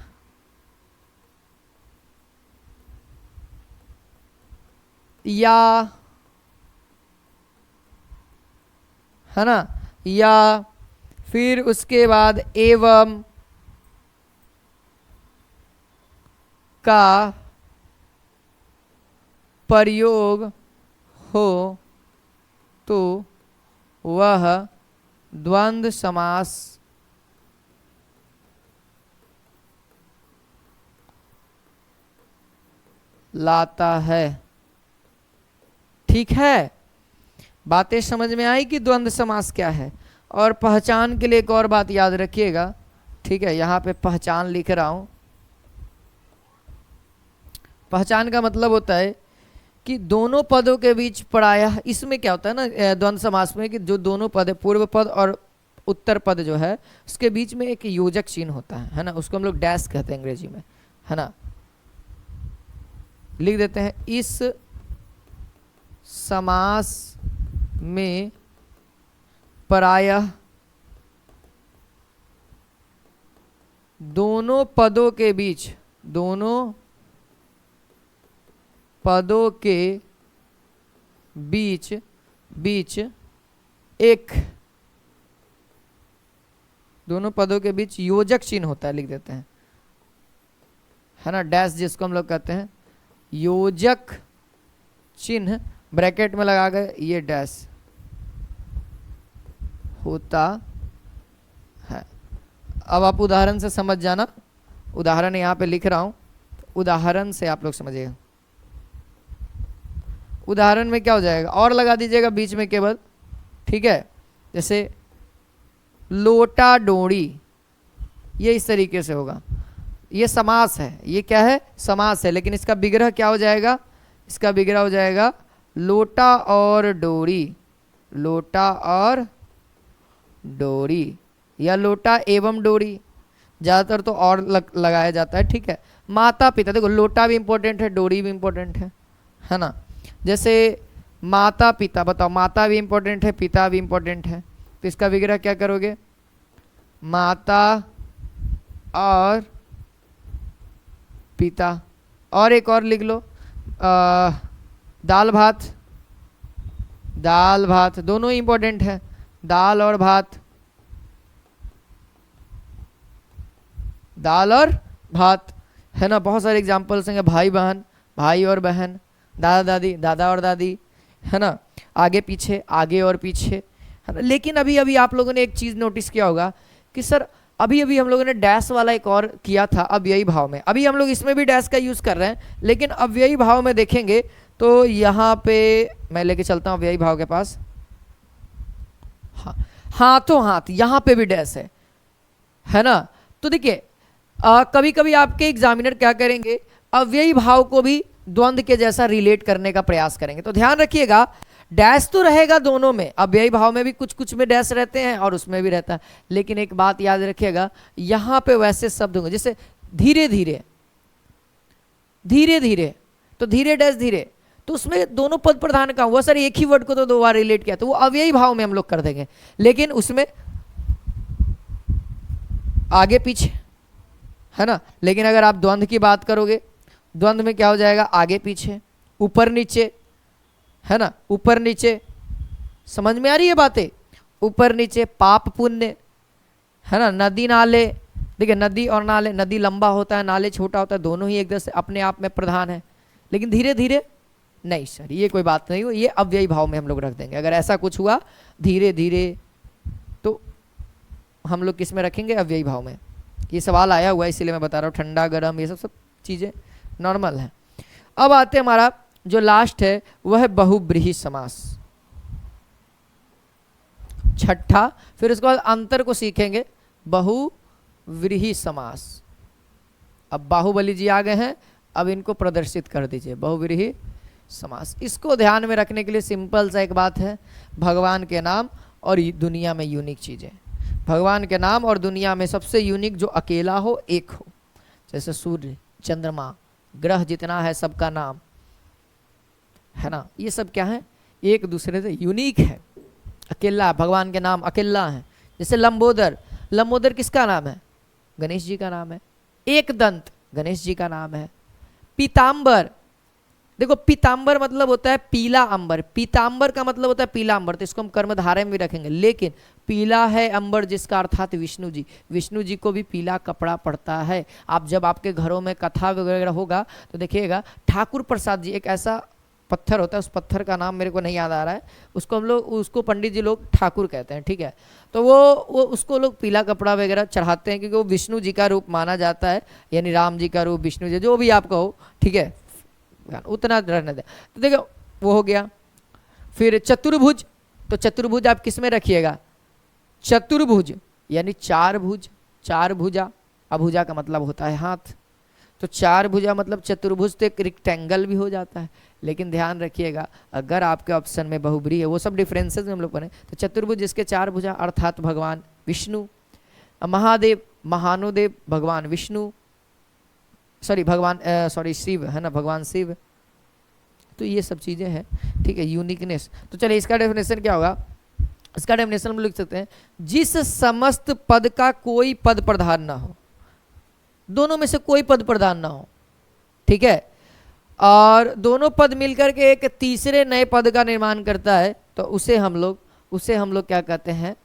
A: या, है ना, या फिर उसके बाद एवं का प्रयोग हो, तो वह द्वंद्व समास लाता है, ठीक है। बातें समझ में आई कि द्वंद्व समास क्या है? और पहचान के लिए एक और बात याद रखिएगा, ठीक है, यहाँ पे पहचान लिख रहा हूं। पहचान का मतलब होता है कि दोनों पदों के बीच प्रायः, इसमें क्या होता है ना द्वंद्व समास में, कि जो दोनों पद है, पूर्व पद और उत्तर पद जो है, उसके बीच में एक योजक चिन्ह होता है ना, उसको हम लोग डैश कहते हैं अंग्रेजी में, है ना। लिख देते हैं, इस समास में प्रायः दोनों पदों के बीच, दोनों पदों के बीच एक, दोनों पदों के बीच योजक चिन्ह होता है, लिख देते हैं, है ना, डैश जिसको हम लोग कहते हैं योजक चिन्ह, ब्रैकेट में लगा गए ये डैश, होता है। अब आप उदाहरण से समझ जाना, उदाहरण यहाँ पे लिख रहा हूं, उदाहरण से आप लोग समझिएगा। उदाहरण में क्या हो जाएगा, और लगा दीजिएगा बीच में केवल, ठीक है। जैसे लोटा डोरी, ये इस तरीके से होगा, ये समास है, ये क्या है, समास है, लेकिन इसका विग्रह क्या हो जाएगा, इसका विग्रह हो जाएगा लोटा और डोरी, लोटा और डोरी, या लोटा एवं डोरी, ज़्यादातर तो और लगाया जाता है, ठीक है। माता पिता, देखो लोटा भी इंपॉर्टेंट है, डोरी भी इंपॉर्टेंट है ना। जैसे माता पिता, बताओ, माता भी इंपॉर्टेंट है, पिता भी इंपॉर्टेंट है, तो इसका विग्रह क्या करोगे, माता और पिता। और एक और लिख लो, दाल भात, दाल भात, दोनों ही इंपॉर्टेंट है, दाल और भात, दाल और भात, है ना। बहुत सारे एग्जाम्पल्स हैं, भाई बहन, भाई और बहन, दादा दादी, दादा और दादी, है ना, आगे पीछे, आगे और पीछे, है ना। लेकिन अभी अभी आप लोगों ने एक चीज़ नोटिस किया होगा कि सर अभी अभी हम लोगों ने डैश वाला एक और किया था अव्ययी भाव में, अभी हम लोग इसमें भी डैश का यूज़ कर रहे हैं, लेकिन अव्ययी भाव में देखेंगे तो यहाँ पे मैं लेके चलता हूँ अव्ययी भाव के पास। हाँ, हाथों हाथ, यहाँ पे भी डैश है ना। तो देखिए कभी कभी आपके एग्जामिनर क्या करेंगे, अव्ययी भाव को भी द्वंद्व के जैसा रिलेट करने का प्रयास करेंगे, तो ध्यान रखिएगा डैश तो रहेगा दोनों में, अव्ययी भाव में भी कुछ कुछ में डैश रहते हैं और उसमें भी रहता है, लेकिन एक बात याद रखिएगा, यहाँ पे वैसे शब्द होंगे जैसे धीरे धीरे, धीरे धीरे, तो धीरे डैश धीरे, तो उसमें दोनों पद प्रधान का हुआ, सर एक ही वर्ड को तो दो बार रिलेट किया, तो वो अव्ययी भाव में हम लोग कर देंगे, लेकिन उसमें आगे पीछे, है ना। लेकिन अगर आप द्वंद्व की बात करोगे, द्वंद्व में क्या हो जाएगा, आगे पीछे, ऊपर नीचे, है ना, ऊपर नीचे, समझ में आ रही है बातें, ऊपर नीचे, पाप पुण्य, है ना, नदी नाले, देखिए नदी और नाले, नदी लंबा होता है, नाले छोटा होता है, दोनों ही एकदम से अपने आप में प्रधान है, लेकिन धीरे धीरे नहीं सर, ये कोई बात नहीं हो, ये अव्ययी भाव में हम लोग रख देंगे। अगर ऐसा कुछ हुआ धीरे धीरे तो हम लोग किस में रखेंगे, अव्ययी भाव में। ये सवाल आया हुआ है इसीलिए मैं बता रहा हूँ, ठंडा गर्म ये सब चीज़ें नॉर्मल है। अब आते हमारा जो लास्ट है वह है बहुव्रीहि समास, छठा, फिर उसके बाद अंतर को सीखेंगे, बहुव्रीहि समास। अब बाहुबली जी आ गए हैं, अब इनको प्रदर्शित कर दीजिए, बहुव्रीहि समास। इसको ध्यान में रखने के लिए सिंपल सा एक बात है, भगवान के नाम और दुनिया में यूनिक चीज़ें, भगवान के नाम और दुनिया में सबसे यूनिक जो अकेला हो, एक हो, जैसे सूर्य, चंद्रमा, ग्रह जितना है सबका नाम, है ना, ये सब क्या है, एक दूसरे से यूनिक है, अकेला, भगवान के नाम अकेला है। जैसे लंबोदर, लंबोदर किसका नाम है, गणेश जी का नाम है। एक दंत, गणेश जी का नाम है। पीताम्बर, देखो पीताम्बर मतलब होता है पीला अंबर, पीताम्बर का मतलब होता है पीला अंबर, तो इसको हम कर्मधारय में भी रखेंगे, लेकिन पीला है अंबर जिसका अर्थात विष्णु जी, विष्णु जी को भी पीला कपड़ा पड़ता है। आप जब आपके घरों में कथा वगैरह होगा तो देखिएगा ठाकुर प्रसाद जी, एक ऐसा पत्थर होता है, उस पत्थर का नाम मेरे को नहीं याद आ रहा है, उसको हम लोग, उसको पंडित जी लोग ठाकुर कहते हैं, ठीक है। तो वो उसको लोग पीला कपड़ा वगैरह चढ़ाते हैं क्योंकि वो विष्णु जी का रूप माना जाता है, यानी राम जी का रूप, विष्णु जी, जो भी आप कहो, ठीक है, उतना रहने दें। तो देखो वो हो गया। फिर चतुर्भुज, तो चतुर्भुज आप किस में रखिएगा, चतुर्भुज यानी चार भुज, चार भुजा, अभुजा का मतलब होता है हाथ, तो चार भुजा मतलब चतुर्भुज, तो एक रेक्टेंगल भी हो जाता है। लेकिन ध्यान रखिएगा अगर आपके ऑप्शन में बहुब्रीहि है, वो सब डिफरेंसेस हम लोग पढ़े, तो चतुर्भुज जिसके चार भुजा अर्थात भगवान विष्णु, महादेव, महानुदेव भगवान विष्णु, सॉरी भगवान सॉरी शिव, है ना, भगवान शिव। तो ये सब चीज़ें हैं, ठीक है, यूनिकनेस। तो चलिए इसका डेफिनेशन क्या होगा, इसका डेफिनेशन हम लिख सकते हैं, जिस समस्त पद का कोई पद प्रधान ना हो, दोनों में से कोई पद प्रधान ना हो, ठीक है, और दोनों पद मिलकर के एक तीसरे नए पद का निर्माण करता है, तो उसे हम लोग क्या कहते हैं,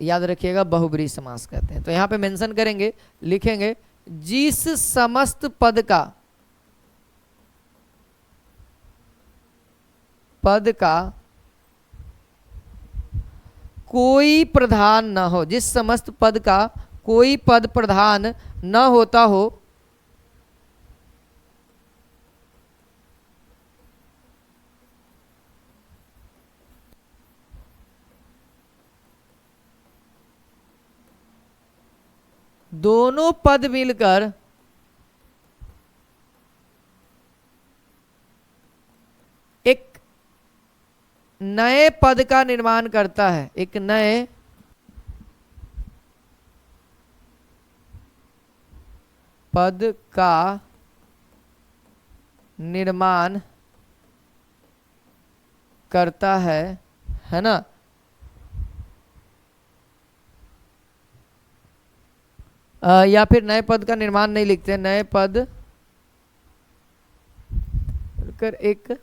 A: याद रखिएगा, बहुब्रीहि समास कहते हैं। तो यहाँ पे मेंशन करेंगे, लिखेंगे, जिस समस्त पद का कोई प्रधान न हो, जिस समस्त पद का कोई पद प्रधान न होता हो, दोनों पद मिलकर एक नए पद का निर्माण करता है, एक नए पद का निर्माण करता है ना। या फिर नए पद का निर्माण नहीं लिखते, नए पद कर एक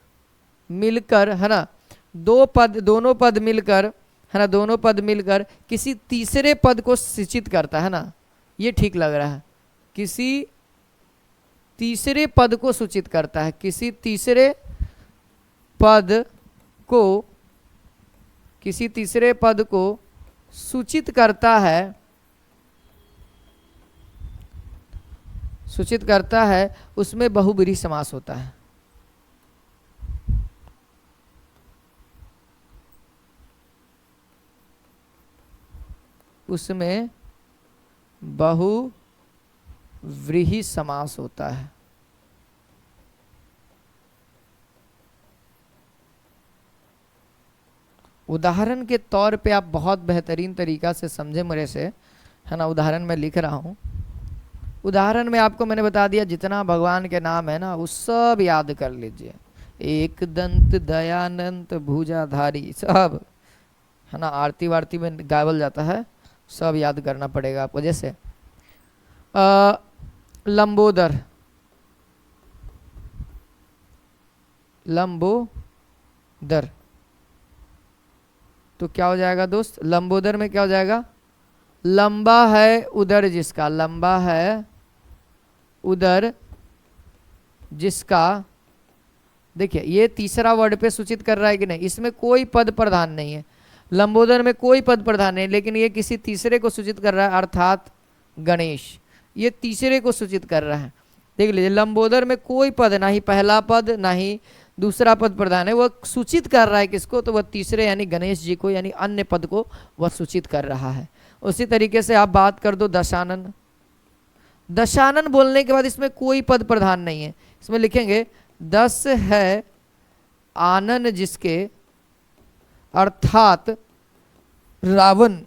A: मिलकर, है ना, दो पद, दोनों पद मिलकर, है ना, दोनों पद मिलकर किसी तीसरे पद को सूचित करता है ना। ये ठीक लग रहा है, किसी तीसरे पद को सूचित करता है, किसी तीसरे पद को, किसी तीसरे पद को सूचित करता है, सूचित करता है, उसमें बहुब्रीहि समास होता है। उसमें बहुव्रीहि समास होता है। उदाहरण के तौर पे आप बहुत बेहतरीन तरीका से समझे मेरे से, है ना। उदाहरण मैं लिख रहा हूं। उदाहरण में आपको मैंने बता दिया जितना भगवान के नाम है ना वो सब याद कर लीजिए। एक दंत दयानंत भुजाधारी, सब, है ना, आरती वारती में गावल जाता है, सब याद करना पड़ेगा आपको। जैसे लंबोदर, लंबोदर, तो क्या हो जाएगा दोस्त, लंबोदर में क्या हो जाएगा, लंबा है उदर जिसका, लंबा है उदर जिसका। देखिए ये तीसरा वर्ड पे सूचित कर रहा है कि नहीं, इसमें कोई पद प्रधान नहीं है, लंबोदर में कोई पद प्रधान नहीं, लेकिन ये किसी तीसरे को सूचित कर रहा है, अर्थात गणेश, ये तीसरे को सूचित कर रहा है। देख लीजिए लंबोदर में कोई पद, ना ही पहला पद ना ही दूसरा पद प्रधान है, वह सूचित कर रहा है किसको, तो वह तीसरे यानी गणेश जी को, यानी अन्य पद को वह सूचित कर रहा है। उसी तरीके से आप बात कर दो दशानन, दशानन बोलने के बाद इसमें कोई पद प्रधान नहीं है, इसमें लिखेंगे 10 है आनन जिसके, अर्थात रावण,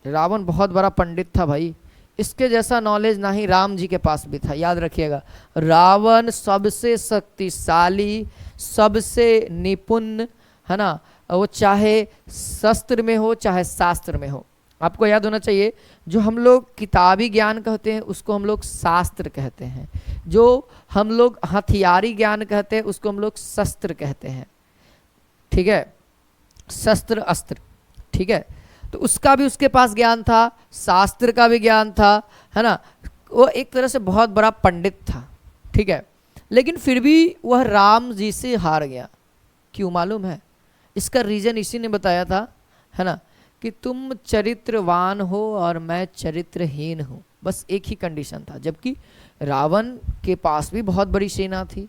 A: रावण बहुत बड़ा पंडित था भाई, इसके जैसा नॉलेज ना ही राम जी के पास भी था, याद रखिएगा। रावण सबसे शक्तिशाली, सबसे निपुण, है ना, वो चाहे शस्त्र में हो चाहे शास्त्र में हो। आपको याद होना चाहिए, जो हम लोग किताबी ज्ञान कहते हैं उसको हम लोग शास्त्र कहते हैं, जो हम लोग हथियारी ज्ञान कहते हैं उसको हम लोग शस्त्र कहते हैं, ठीक है, शस्त्र अस्त्र, ठीक है। तो उसका भी उसके पास ज्ञान था, शास्त्र का भी ज्ञान था, है ना, वो एक तरह से बहुत बड़ा पंडित था, ठीक है। लेकिन फिर भी वह राम जी से हार गया, क्यों मालूम है, इसका रीजन इसी ने बताया था, है ना, कि तुम चरित्रवान हो और मैं चरित्रहीन हूँ, बस एक ही कंडीशन था। जबकि रावण के पास भी बहुत बड़ी सेना थी,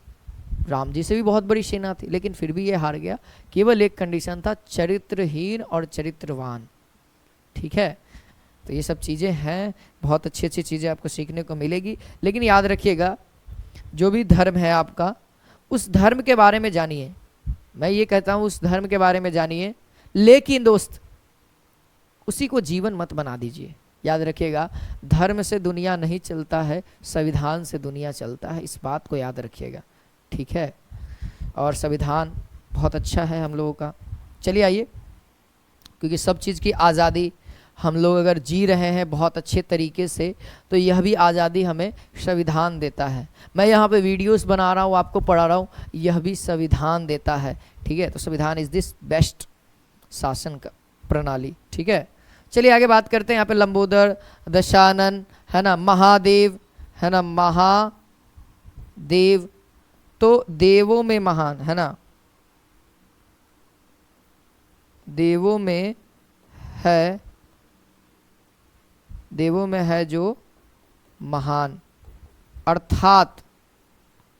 A: राम जी से भी बहुत बड़ी सेना थी, लेकिन फिर भी ये हार गया, केवल एक कंडीशन था, चरित्रहीन और चरित्रवान, ठीक है। तो ये सब चीज़ें हैं, बहुत अच्छी अच्छी चीज़ें आपको सीखने को मिलेगी। लेकिन याद रखिएगा जो भी धर्म है आपका, उस धर्म के बारे में जानिए, मैं ये कहता हूँ उस धर्म के बारे में जानिए, लेकिन दोस्त उसी को जीवन मत बना दीजिए। याद रखिएगा धर्म से दुनिया नहीं चलता है, संविधान से दुनिया चलता है, इस बात को याद रखिएगा, ठीक है। और संविधान बहुत अच्छा है हम लोगों का। चलिए आइए, क्योंकि सब चीज़ की आज़ादी हम लोग अगर जी रहे हैं बहुत अच्छे तरीके से, तो यह भी आज़ादी हमें संविधान देता है। मैं यहाँ पे वीडियोस बना रहा हूँ, आपको पढ़ा रहा हूँ, यह भी संविधान देता है, ठीक है। तो संविधान इज़ दिस बेस्ट शासन का प्रणाली, ठीक है। चलिए आगे बात करते हैं। यहाँ पे लंबोदर, दशानन, है ना, महादेव, है ना, महादेव तो देवों में महान, है ना, देवों में है, देवों में है जो महान, अर्थात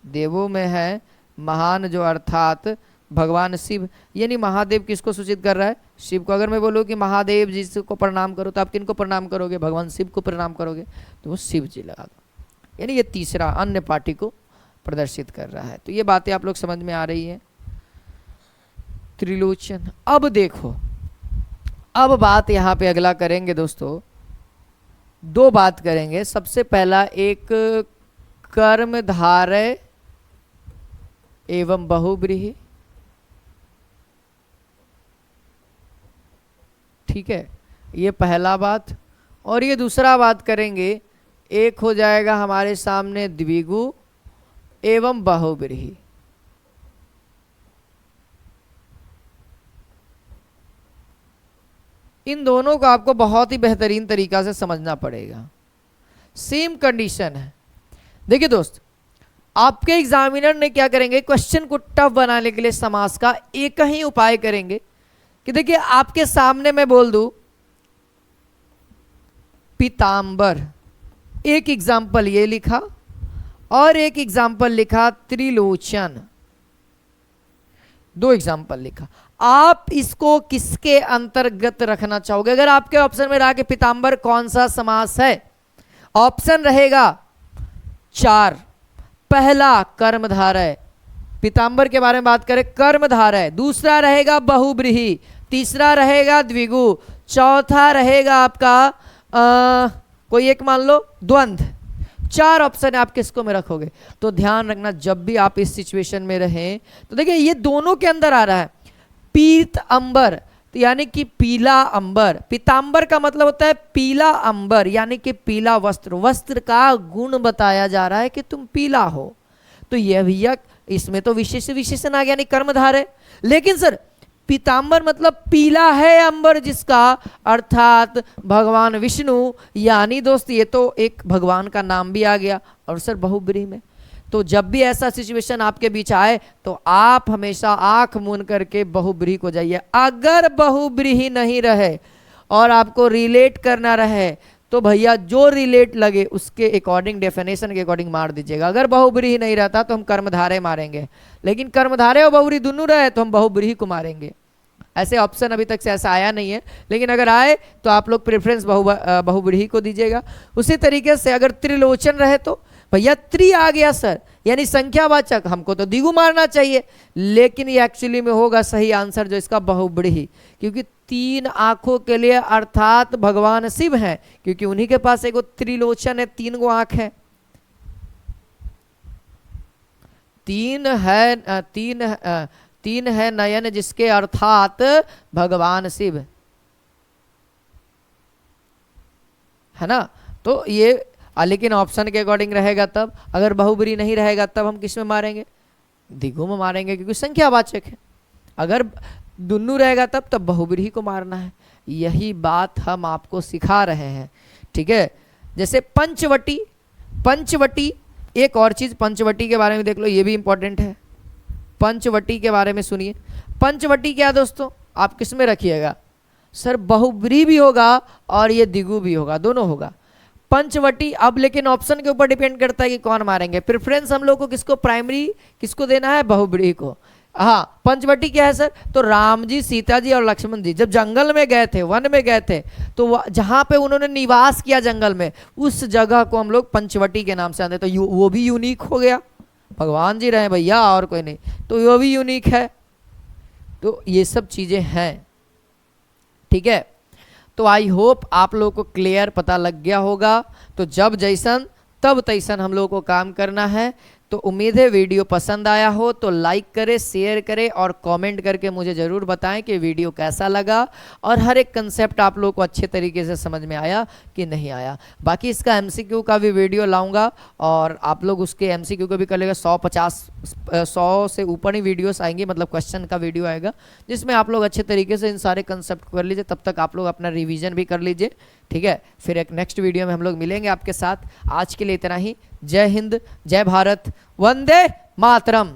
A: देवों में है महान जो अर्थात भगवान शिव। यानी महादेव किसको सूचित कर रहा है? शिव को। अगर मैं बोलूँ कि महादेव जी को प्रणाम करो तो आप किनको प्रणाम करोगे? भगवान शिव को प्रणाम करोगे, तो वो शिव जी लगा दो। यानी ये तीसरा अन्य पार्टी को प्रदर्शित कर रहा है। तो ये बातें आप लोग समझ में आ रही हैं। त्रिलोचन। अब देखो, अब बात यहाँ पे अगला करेंगे दोस्तों, दो बात करेंगे। सबसे पहला एक कर्मधारय एवं बहुव्रीहि, ठीक है, ये पहला बात। और ये दूसरा बात करेंगे, एक हो जाएगा हमारे सामने द्विगु एवं बहुव्रीहि। इन दोनों को आपको बहुत ही बेहतरीन तरीका से समझना पड़ेगा। सेम कंडीशन है। देखिए दोस्त, आपके एग्जामिनर ने क्या करेंगे, क्वेश्चन को टफ बनाने के लिए समास का एक ही उपाय करेंगे कि देखिए आपके सामने मैं बोल दूं पीतांबर, एक एग्जाम्पल ये लिखा और एक एग्जाम्पल लिखा त्रिलोचन, दो एग्जाम्पल लिखा। आप इसको किसके अंतर्गत रखना चाहोगे? अगर आपके ऑप्शन में रहा कि पीतांबर कौन सा समास है, ऑप्शन रहेगा 4। पहला कर्मधारय, पीतांबर के बारे में बात करें कर्मधारय, दूसरा रहेगा बहुव्रीहि, तीसरा रहेगा द्विगु, चौथा रहेगा आपका कोई एक मान लो द्वंद्व। 4 ऑप्शन है, आप किसको में रखोगे? तो ध्यान रखना जब भी आप इस सिचुएशन में रहें तो देखिए ये दोनों के अंदर आ रहा है पीत अंबर, तो यानी कि पीला अंबर। पीतांबर का मतलब होता है पीला अंबर, यानी कि पीला वस्त्र, वस्त्र का गुण बताया जा रहा है कि तुम पीला हो। तो यह भैया इसमें तो विशेषण आ गया, यानी कर्मधारय। लेकिन सर पीतांबर मतलब पीला है अंबर जिसका, अर्थात भगवान विष्णु, यानी दोस्त ये तो एक भगवान का नाम भी आ गया। और सर बहुव्रीहि में, तो जब भी ऐसा सिचुएशन आपके बीच आए तो आप हमेशा आंख मूंद करके बहुव्रीहि को जाइए। अगर बहुव्रीहि नहीं रहे और आपको रिलेट करना रहे तो भैया जो रिलेट लगे उसके अकॉर्डिंग, डेफिनेशन के अकॉर्डिंग मार दीजिएगा। अगर बहुव्रीहि नहीं रहता तो हम कर्मधारय मारेंगे, लेकिन कर्मधारय और बहुव्रीहि दोनों रहे तो हम बहुव्रीहि को मारेंगे। ऐसे ऑप्शन अभी तक से ऐसा आया नहीं है, लेकिन अगर आए तो आप लोग प्रेफरेंस बहुव्रीहि को दीजिएगा। उसी तरीके से अगर त्रिलोचन रहे तो भैया त्रि आ गया सर, यानी संख्यावाचक, हमको तो द्विगु मारना चाहिए, लेकिन ये एक्चुअली में होगा सही आंसर जो इसका बहुव्रीहि, क्योंकि 3 आंखों के लिए अर्थात भगवान शिव हैं, क्योंकि उन्हीं के पास एक त्रिलोचन है, 3 गो आंख है, 3 है नयन जिसके, अर्थात भगवान शिव है ना। तो ये लेकिन ऑप्शन के अकॉर्डिंग रहेगा तब, अगर बहुव्रीहि नहीं रहेगा तब हम किस में मारेंगे? द्विगु में मारेंगे, क्योंकि संख्यावाचक है। अगर दुन्नू रहेगा तब बहुव्रीहि को मारना है। यही बात हम आपको सिखा रहे हैं, ठीक है। जैसे पंचवटी, पंचवटी एक और चीज, पंचवटी के बारे में देख लो, ये भी इंपॉर्टेंट है। पंचवटी के बारे में सुनिए। पंचवटी क्या दोस्तों, आप किस में रखिएगा? सर बहुव्रीहि भी होगा और ये द्विगु भी होगा, दोनों होगा पंचवटी। अब लेकिन ऑप्शन के ऊपर डिपेंड करता है कि कौन मारेंगे। प्रेफरेंस हम लोग को किसको, प्राइमरी किसको देना है? बहुव्रीहि को। हाँ, पंचवटी क्या है सर? तो राम जी, सीता जी और लक्ष्मण जी जब जंगल में गए थे, वन में गए थे, तो जहाँ पे उन्होंने निवास किया जंगल में, उस जगह को हम लोग पंचवटी के नाम से आते। तो वो भी यूनिक हो गया, भगवान जी रहे भैया और कोई नहीं, तो वो भी यूनिक है। तो ये सब चीजें हैं, ठीक है। तो आई होप आप लोगों को क्लियर पता लग गया होगा। तो जब जैसन तब तैसन हम लोगों को काम करना है। तो उम्मीद है वीडियो पसंद आया हो तो लाइक करें, शेयर करें और कमेंट करके मुझे ज़रूर बताएं कि वीडियो कैसा लगा और हर एक कंसेप्ट आप लोगों को अच्छे तरीके से समझ में आया कि नहीं आया। बाकी इसका एमसीक्यू का भी वीडियो लाऊंगा और आप लोग उसके एमसीक्यू को भी कर लेगा। 100 से ऊपर ही वीडियोस आएंगी, मतलब क्वेश्चन का वीडियो आएगा जिसमें आप लोग अच्छे तरीके से इन सारे कंसेप्ट को कर लीजिए। तब तक आप लोग अपना रिविजन भी कर लीजिए, ठीक है। फिर एक नेक्स्ट वीडियो में हम लोग मिलेंगे आपके साथ। आज के लिए इतना ही। जय हिंद, जय भारत, वंदे मातरम।